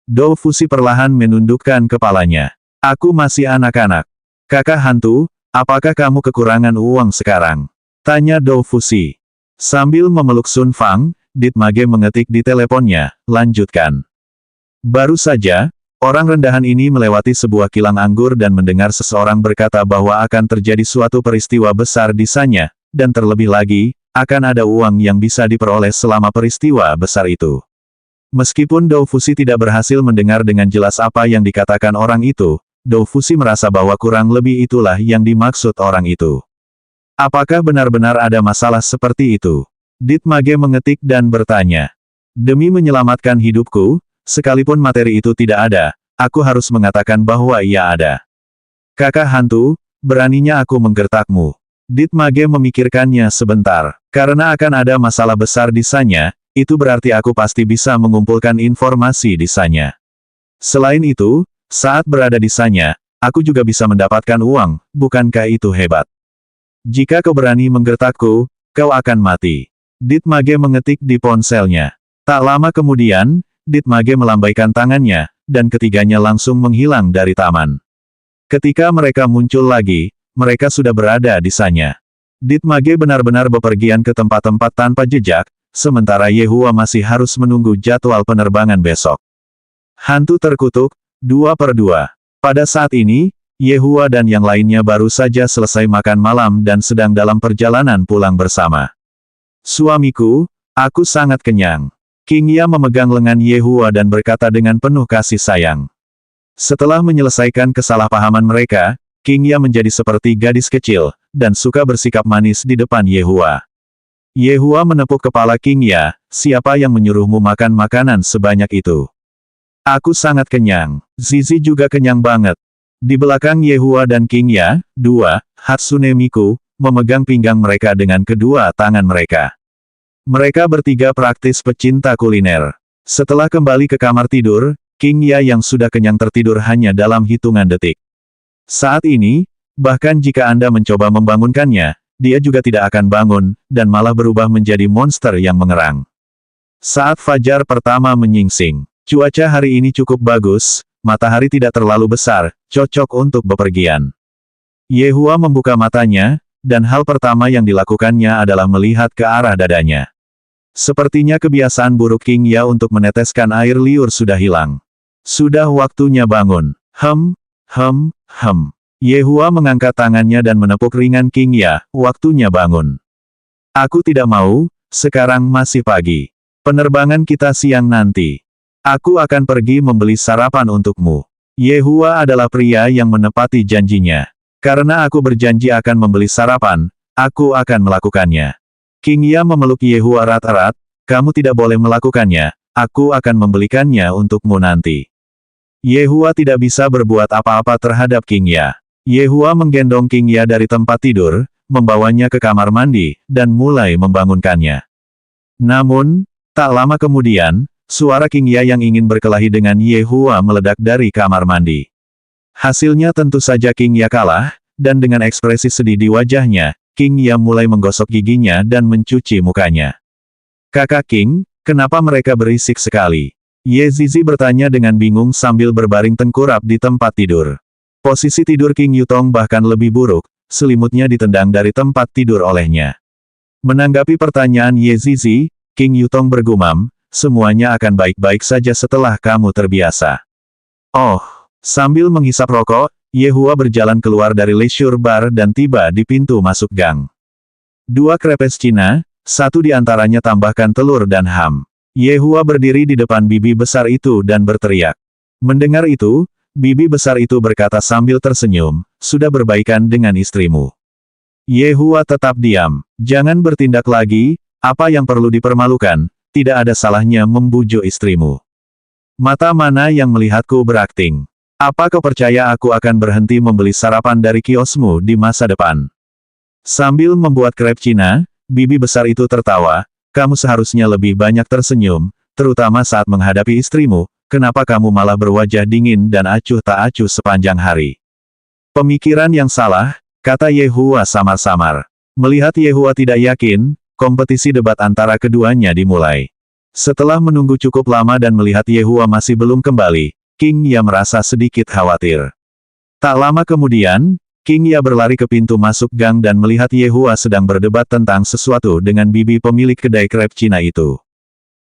Dou Fusi perlahan menundukkan kepalanya. Aku masih anak-anak. Kakak hantu, apakah kamu kekurangan uang sekarang? Tanya Dou Fusi. Sambil memeluk Sun Fang, Ditmage mengetik di teleponnya, lanjutkan. Baru saja, orang rendahan ini melewati sebuah kilang anggur dan mendengar seseorang berkata bahwa akan terjadi suatu peristiwa besar di sana, dan terlebih lagi, akan ada uang yang bisa diperoleh selama peristiwa besar itu. Meskipun Dou Fusi tidak berhasil mendengar dengan jelas apa yang dikatakan orang itu, Dou Fusi merasa bahwa kurang lebih itulah yang dimaksud orang itu. Apakah benar-benar ada masalah seperti itu? Ditmage mengetik dan bertanya. Demi menyelamatkan hidupku, sekalipun materi itu tidak ada, aku harus mengatakan bahwa ia ada. Kakak hantu, beraninya aku menggertakmu. Ditmage memikirkannya sebentar. Karena akan ada masalah besar di sana, itu berarti aku pasti bisa mengumpulkan informasi di sana. Selain itu, saat berada di sana, aku juga bisa mendapatkan uang, bukankah itu hebat? Jika kau berani menggertakku, kau akan mati. Ditmage mengetik di ponselnya. Tak lama kemudian, Ditmage melambaikan tangannya, dan ketiganya langsung menghilang dari taman. Ketika mereka muncul lagi, mereka sudah berada di sana. Ditmage benar-benar bepergian ke tempat-tempat tanpa jejak, sementara Yehua masih harus menunggu jadwal penerbangan besok. Hantu terkutuk, 2/2. Pada saat ini, Yehua dan yang lainnya baru saja selesai makan malam dan sedang dalam perjalanan pulang bersama. Suamiku, aku sangat kenyang. Qingya memegang lengan Yehua dan berkata dengan penuh kasih sayang. Setelah menyelesaikan kesalahpahaman mereka, Qingya menjadi seperti gadis kecil, dan suka bersikap manis di depan Yehua. Yehua menepuk kepala Qingya, siapa yang menyuruhmu makan makanan sebanyak itu? Aku sangat kenyang. Zizi juga kenyang banget. Di belakang Yehua dan King Ya, Hatsune Miku, memegang pinggang mereka dengan kedua tangan mereka. Mereka bertiga praktis pecinta kuliner. Setelah kembali ke kamar tidur, King Ya yang sudah kenyang tertidur hanya dalam hitungan detik. Saat ini, bahkan jika Anda mencoba membangunkannya, dia juga tidak akan bangun, dan malah berubah menjadi monster yang mengerang. Saat fajar pertama menyingsing, cuaca hari ini cukup bagus, matahari tidak terlalu besar, cocok untuk bepergian. Yehua membuka matanya, dan hal pertama yang dilakukannya adalah melihat ke arah dadanya. Sepertinya kebiasaan buruk King Ya untuk meneteskan air liur sudah hilang. Sudah waktunya bangun. Yehua mengangkat tangannya dan menepuk ringan King Ya, waktunya bangun. Aku tidak mau, sekarang masih pagi. Penerbangan kita siang nanti. Aku akan pergi membeli sarapan untukmu. Yehua adalah pria yang menepati janjinya. Karena aku berjanji akan membeli sarapan, aku akan melakukannya. King Ya memeluk Yehua erat-erat, kamu tidak boleh melakukannya, aku akan membelikannya untukmu nanti. Yehua tidak bisa berbuat apa-apa terhadap King Ya. Yehua menggendong King Ya dari tempat tidur, membawanya ke kamar mandi, dan mulai membangunkannya. Namun, tak lama kemudian, suara King Ya yang ingin berkelahi dengan Yehua meledak dari kamar mandi. Hasilnya tentu saja King Ya kalah, dan dengan ekspresi sedih di wajahnya, King Ya mulai menggosok giginya dan mencuci mukanya. Kakak King, kenapa mereka berisik sekali? Ye Zizi bertanya dengan bingung sambil berbaring tengkurap di tempat tidur. Posisi tidur King Yutong bahkan lebih buruk, selimutnya ditendang dari tempat tidur olehnya. Menanggapi pertanyaan Ye Zizi, King Yutong bergumam, semuanya akan baik-baik saja setelah kamu terbiasa. Oh, sambil menghisap rokok, Yehua berjalan keluar dari leisure bar dan tiba di pintu masuk gang. 2 krepes Cina, satu di antaranya tambahkan telur dan ham. Yehua berdiri di depan bibi besar itu dan berteriak. Mendengar itu, bibi besar itu berkata sambil tersenyum, sudah berbaikan dengan istrimu. Yehua tetap diam. Jangan bertindak lagi, apa yang perlu dipermalukan, tidak ada salahnya membujuk istrimu. Mata mana yang melihatku berakting? Apa kau percaya aku akan berhenti membeli sarapan dari kiosmu di masa depan? Sambil membuat krep Cina, bibi besar itu tertawa, kamu seharusnya lebih banyak tersenyum, terutama saat menghadapi istrimu, kenapa kamu malah berwajah dingin dan acuh tak acuh sepanjang hari? Pemikiran yang salah, kata Yehua samar-samar. Melihat Yehua tidak yakin, kompetisi debat antara keduanya dimulai. Setelah menunggu cukup lama dan melihat Yehua masih belum kembali, King Ya merasa sedikit khawatir. Tak lama kemudian, King Ya berlari ke pintu masuk gang dan melihat Yehua sedang berdebat tentang sesuatu dengan bibi pemilik kedai krep Cina itu.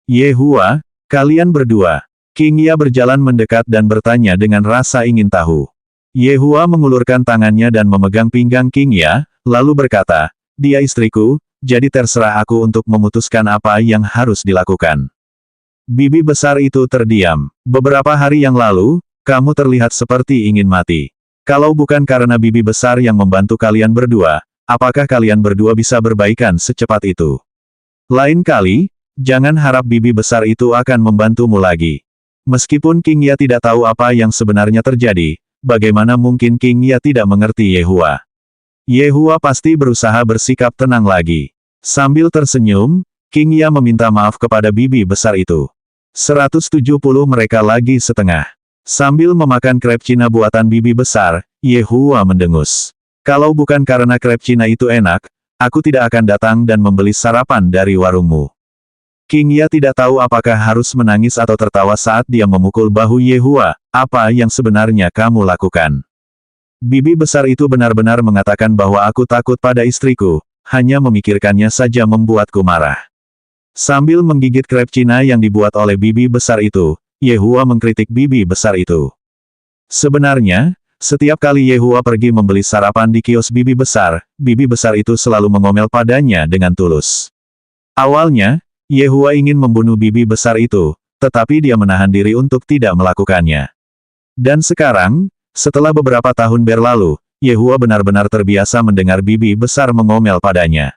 Yehua, kalian berdua. King Ya berjalan mendekat dan bertanya dengan rasa ingin tahu. Yehua mengulurkan tangannya dan memegang pinggang King Ya, lalu berkata, dia istriku, jadi terserah aku untuk memutuskan apa yang harus dilakukan. Bibi besar itu terdiam. Beberapa hari yang lalu, kamu terlihat seperti ingin mati. Kalau bukan karena bibi besar yang membantu kalian berdua, apakah kalian berdua bisa berbaikan secepat itu? Lain kali, jangan harap bibi besar itu akan membantumu lagi. Meskipun King Ya tidak tahu apa yang sebenarnya terjadi, bagaimana mungkin King Ya tidak mengerti Yehua? Yehua pasti berusaha bersikap tenang lagi. Sambil tersenyum, King Ya meminta maaf kepada bibi besar itu. 170 mereka lagi setengah. Sambil memakan krep Cina buatan bibi besar, Yehua mendengus. Kalau bukan karena krep Cina itu enak, aku tidak akan datang dan membeli sarapan dari warungmu. King Ya tidak tahu apakah harus menangis atau tertawa saat dia memukul bahu Yehua, apa yang sebenarnya kamu lakukan? Bibi besar itu benar-benar mengatakan bahwa aku takut pada istriku, hanya memikirkannya saja membuatku marah. Sambil menggigit krep Cina yang dibuat oleh bibi besar itu, Yehua mengkritik bibi besar itu. Sebenarnya, setiap kali Yehua pergi membeli sarapan di kios bibi besar itu selalu mengomel padanya dengan tulus. Awalnya, Yehua ingin membunuh bibi besar itu, tetapi dia menahan diri untuk tidak melakukannya. Dan sekarang, setelah beberapa tahun berlalu, Yehua benar-benar terbiasa mendengar bibi besar mengomel padanya.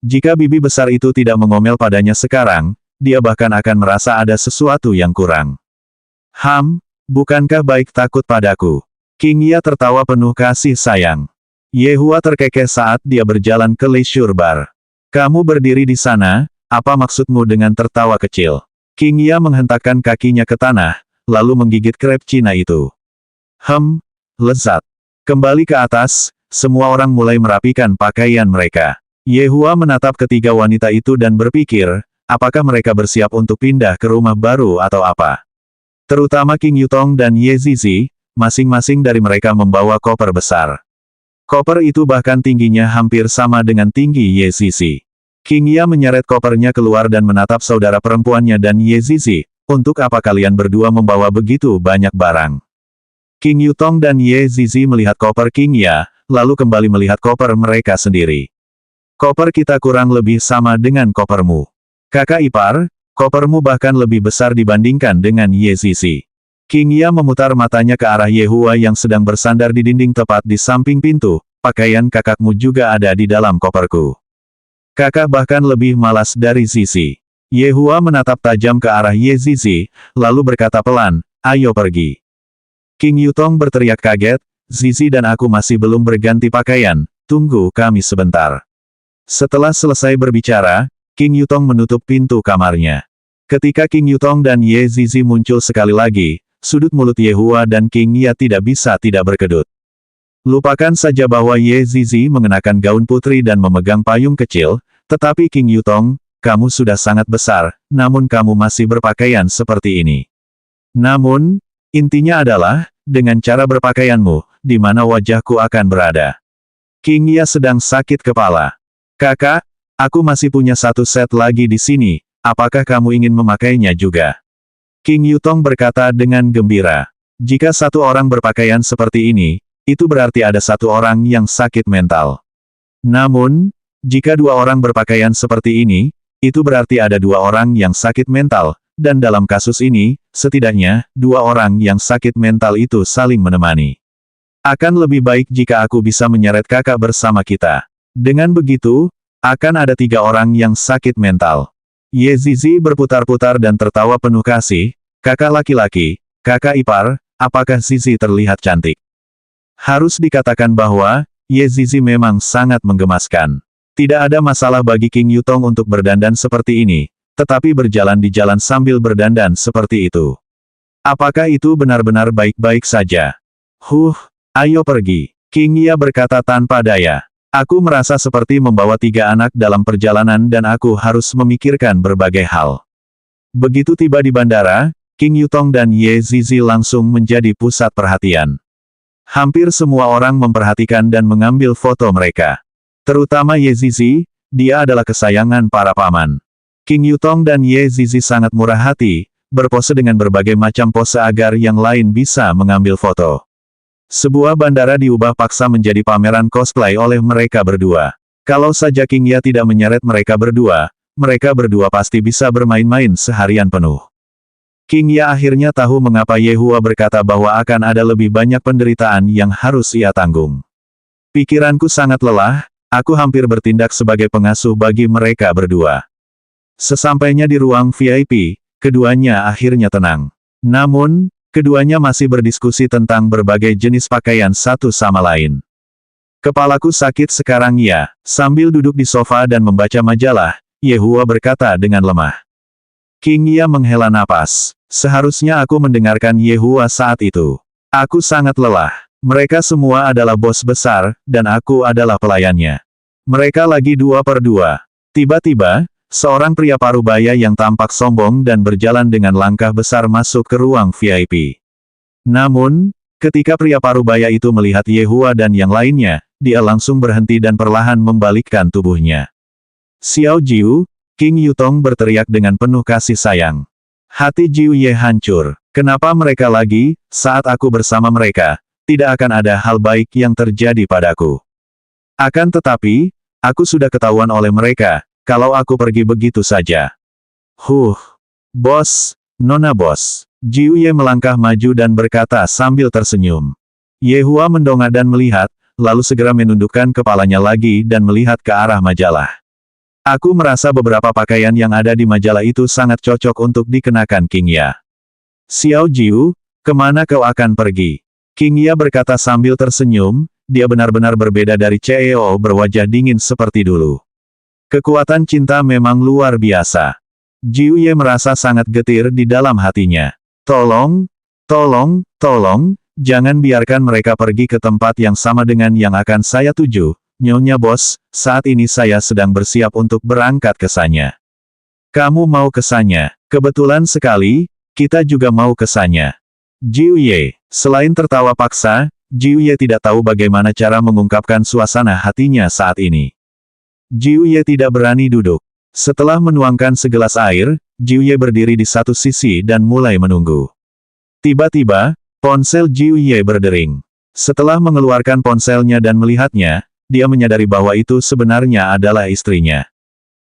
Jika bibi besar itu tidak mengomel padanya sekarang, dia bahkan akan merasa ada sesuatu yang kurang. Bukankah baik takut padaku? King Ya tertawa penuh kasih sayang. Yehua terkekeh saat dia berjalan ke leisure bar. Kamu berdiri di sana, apa maksudmu dengan tertawa kecil? King Ya menghentakkan kakinya ke tanah, lalu menggigit krep Cina itu. Lezat. Kembali ke atas, semua orang mulai merapikan pakaian mereka. Yehua menatap ketiga wanita itu dan berpikir, apakah mereka bersiap untuk pindah ke rumah baru atau apa? Terutama King Yutong dan Ye Zizi, masing-masing dari mereka membawa koper besar. Koper itu bahkan tingginya hampir sama dengan tinggi Ye Zizi. King Ya menyeret kopernya keluar dan menatap saudara perempuannya dan Ye Zizi, untuk apa kalian berdua membawa begitu banyak barang? King Yutong dan Ye Zizi melihat koper King Ya, lalu kembali melihat koper mereka sendiri. Koper kita kurang lebih sama dengan kopermu. Kakak ipar, kopermu bahkan lebih besar dibandingkan dengan Ye Zizi. King Ya memutar matanya ke arah Yehua yang sedang bersandar di dinding tepat di samping pintu, pakaian kakakmu juga ada di dalam koperku. Kakak bahkan lebih malas dari Zizi. Yehua menatap tajam ke arah Ye Zizi, lalu berkata pelan, ayo pergi. King Yutong berteriak kaget, Zizi dan aku masih belum berganti pakaian, tunggu kami sebentar. Setelah selesai berbicara, King Yutong menutup pintu kamarnya. Ketika King Yutong dan Ye Zizi muncul sekali lagi, sudut mulut Yehua dan King Ya tidak bisa tidak berkedut. Lupakan saja bahwa Ye Zizi mengenakan gaun putri dan memegang payung kecil, tetapi King Yutong, kamu sudah sangat besar, namun kamu masih berpakaian seperti ini. Namun, intinya adalah, dengan cara berpakaianmu, di mana wajahku akan berada. King Ya sedang sakit kepala. Kakak, aku masih punya satu set lagi di sini, apakah kamu ingin memakainya juga? King Yutong berkata dengan gembira. Jika satu orang berpakaian seperti ini, itu berarti ada satu orang yang sakit mental. Namun, jika dua orang berpakaian seperti ini, itu berarti ada dua orang yang sakit mental, dan dalam kasus ini, setidaknya, dua orang yang sakit mental itu saling menemani. Akan lebih baik jika aku bisa menyeret kakak bersama kita. Dengan begitu, akan ada tiga orang yang sakit mental. Ye Zizi berputar-putar dan tertawa penuh kasih, kakak laki-laki, kakak ipar, apakah Zizi terlihat cantik? Harus dikatakan bahwa, Ye Zizi memang sangat menggemaskan. Tidak ada masalah bagi King Yutong untuk berdandan seperti ini, tetapi berjalan di jalan sambil berdandan seperti itu. Apakah itu benar-benar baik-baik saja? Ayo pergi. King Ya berkata tanpa daya. Aku merasa seperti membawa tiga anak dalam perjalanan dan aku harus memikirkan berbagai hal. Begitu tiba di bandara, King Yutong dan Ye Zizi langsung menjadi pusat perhatian. Hampir semua orang memperhatikan dan mengambil foto mereka. Terutama Ye Zizi, dia adalah kesayangan para paman. King Yutong dan Ye Zizi sangat murah hati, berpose dengan berbagai macam pose agar yang lain bisa mengambil foto. Sebuah bandara diubah paksa menjadi pameran cosplay oleh mereka berdua. Kalau saja King Ya tidak menyeret mereka berdua pasti bisa bermain-main seharian penuh. King Ya akhirnya tahu mengapa Yehua berkata bahwa akan ada lebih banyak penderitaan yang harus ia tanggung. Pikiranku sangat lelah, aku hampir bertindak sebagai pengasuh bagi mereka berdua. Sesampainya di ruang VIP, keduanya akhirnya tenang. Namun, keduanya masih berdiskusi tentang berbagai jenis pakaian satu sama lain. Kepalaku sakit sekarang ya, sambil duduk di sofa dan membaca majalah, Yehua berkata dengan lemah. King Ya menghela napas. Seharusnya aku mendengarkan Yehua saat itu. Aku sangat lelah. Mereka semua adalah bos besar, dan aku adalah pelayannya. Mereka lagi dua per dua. Tiba-tiba, seorang pria parubaya yang tampak sombong dan berjalan dengan langkah besar masuk ke ruang VIP. Namun, ketika pria parubaya itu melihat Yehua dan yang lainnya, dia langsung berhenti dan perlahan membalikkan tubuhnya. Xiao Jiu, King Yutong berteriak dengan penuh kasih sayang. Hati Jiu Ye hancur. Kenapa mereka lagi, saat aku bersama mereka, tidak akan ada hal baik yang terjadi padaku. Akan tetapi, aku sudah ketahuan oleh mereka, kalau aku pergi begitu saja. Bos, Nona bos. Jiu Ye melangkah maju dan berkata sambil tersenyum. Yehua mendongak dan melihat, lalu segera menundukkan kepalanya lagi dan melihat ke arah majalah. Aku merasa beberapa pakaian yang ada di majalah itu sangat cocok untuk dikenakan King Ya. Xiao Jiu, kemana kau akan pergi? King Ya berkata sambil tersenyum, dia benar-benar berbeda dari CEO berwajah dingin seperti dulu. Kekuatan cinta memang luar biasa. Jiu Ye merasa sangat getir di dalam hatinya. Tolong, jangan biarkan mereka pergi ke tempat yang sama dengan yang akan saya tuju, Nyonya Bos, saat ini saya sedang bersiap untuk berangkat ke sana. Kamu mau ke sana? Kebetulan sekali, kita juga mau ke sana. Jiu Ye, selain tertawa paksa, Jiu Ye tidak tahu bagaimana cara mengungkapkan suasana hatinya saat ini. Jiu Ye tidak berani duduk. Setelah menuangkan segelas air, Jiu Ye berdiri di satu sisi dan mulai menunggu. Tiba-tiba, ponsel Jiu Ye berdering. Setelah mengeluarkan ponselnya dan melihatnya, dia menyadari bahwa itu sebenarnya adalah istrinya.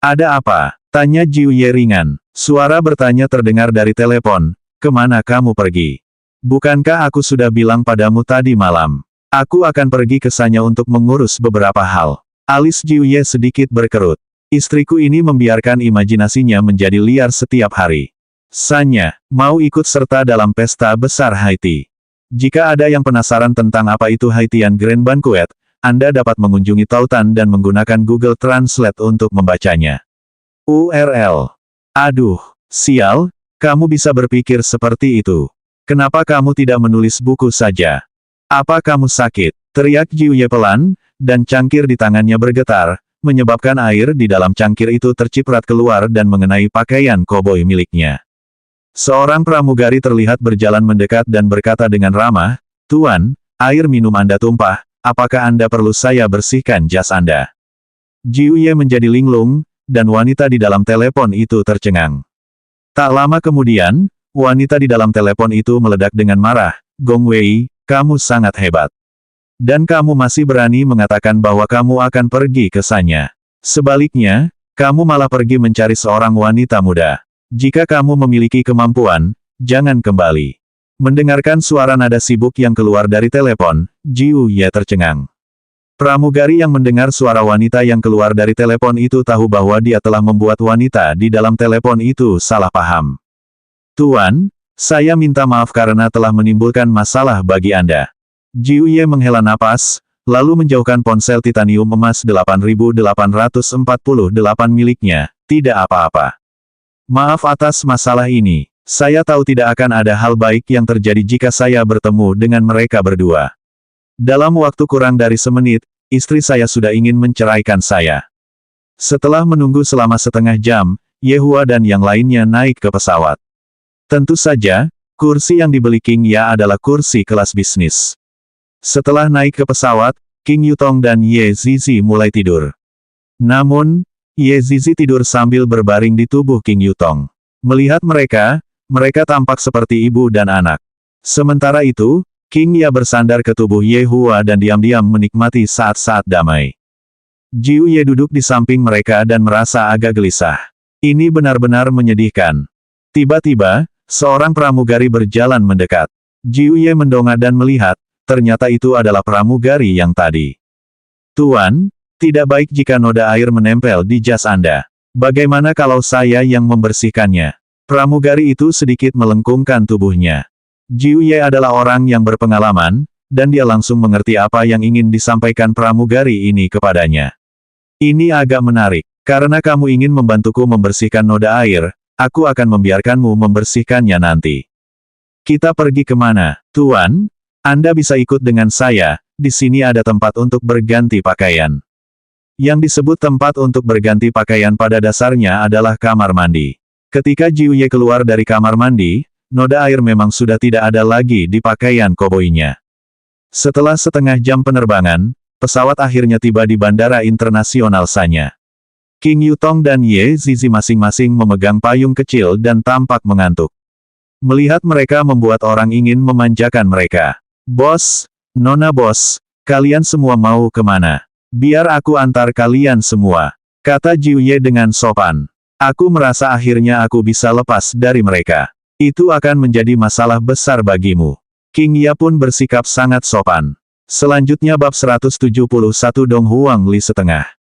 Ada apa? Tanya Jiu Ye ringan. Suara bertanya terdengar dari telepon. Kemana kamu pergi? Bukankah aku sudah bilang padamu tadi malam? Aku akan pergi ke sana untuk mengurus beberapa hal. Alis Jiu Ye sedikit berkerut. Istriku ini membiarkan imajinasinya menjadi liar setiap hari. Sanya, mau ikut serta dalam pesta besar Haiti. Jika ada yang penasaran tentang apa itu Haitian Grand Banquet, Anda dapat mengunjungi tautan dan menggunakan Google Translate untuk membacanya. URL. Aduh, sial, kamu bisa berpikir seperti itu. Kenapa kamu tidak menulis buku saja? Apa kamu sakit? Teriak Jiu Ye pelan, dan cangkir di tangannya bergetar, menyebabkan air di dalam cangkir itu terciprat keluar dan mengenai pakaian koboi miliknya. Seorang pramugari terlihat berjalan mendekat dan berkata dengan ramah, "Tuan, air minum Anda tumpah, apakah Anda perlu saya bersihkan jas Anda?" Jiu Ye menjadi linglung, dan wanita di dalam telepon itu tercengang. Tak lama kemudian, wanita di dalam telepon itu meledak dengan marah, "Gong Wei, kamu sangat hebat. Dan kamu masih berani mengatakan bahwa kamu akan pergi ke sana. Sebaliknya, kamu malah pergi mencari seorang wanita muda. Jika kamu memiliki kemampuan, jangan kembali." Mendengarkan suara nada sibuk yang keluar dari telepon, Jiu Ye tercengang. Pramugari yang mendengar suara wanita yang keluar dari telepon itu tahu bahwa dia telah membuat wanita di dalam telepon itu salah paham. "Tuan, saya minta maaf karena telah menimbulkan masalah bagi Anda." Jiu Ye menghela napas, lalu menjauhkan ponsel titanium emas 8848 miliknya. "Tidak apa-apa. Maaf atas masalah ini. Saya tahu tidak akan ada hal baik yang terjadi jika saya bertemu dengan mereka berdua. Dalam waktu kurang dari semenit, istri saya sudah ingin menceraikan saya." Setelah menunggu selama setengah jam, Yehua dan yang lainnya naik ke pesawat. Tentu saja, kursi yang dibeli King Ya adalah kursi kelas bisnis. Setelah naik ke pesawat, King Yutong dan Ye Zizi mulai tidur. Namun, Ye Zizi tidur sambil berbaring di tubuh King Yutong. Melihat mereka, mereka tampak seperti ibu dan anak. Sementara itu, King Ya bersandar ke tubuh Yehua dan diam-diam menikmati saat-saat damai. Jiu Ye duduk di samping mereka dan merasa agak gelisah. Ini benar-benar menyedihkan. Tiba-tiba, seorang pramugari berjalan mendekat. Jiu Ye mendongak dan melihat, ternyata itu adalah pramugari yang tadi. "Tuan, tidak baik jika noda air menempel di jas Anda. Bagaimana kalau saya yang membersihkannya?" Pramugari itu sedikit melengkungkan tubuhnya. Jiu Ye adalah orang yang berpengalaman, dan dia langsung mengerti apa yang ingin disampaikan pramugari ini kepadanya. "Ini agak menarik. Karena kamu ingin membantuku membersihkan noda air, aku akan membiarkanmu membersihkannya nanti. Kita pergi kemana, Tuan? Anda bisa ikut dengan saya, di sini ada tempat untuk berganti pakaian." Yang disebut tempat untuk berganti pakaian pada dasarnya adalah kamar mandi. Ketika Jiu Ye keluar dari kamar mandi, noda air memang sudah tidak ada lagi di pakaian koboinya. Setelah setengah jam penerbangan, pesawat akhirnya tiba di Bandara Internasional Sanya. King Yutong dan Ye Zizi masing-masing memegang payung kecil dan tampak mengantuk. Melihat mereka membuat orang ingin memanjakan mereka. "Bos, Nona Bos, kalian semua mau kemana? Biar aku antar kalian semua," kata Jiu Ye dengan sopan. "Aku merasa akhirnya aku bisa lepas dari mereka. Itu akan menjadi masalah besar bagimu." King Ya pun bersikap sangat sopan. Selanjutnya bab 171 Dong Huang Li setengah.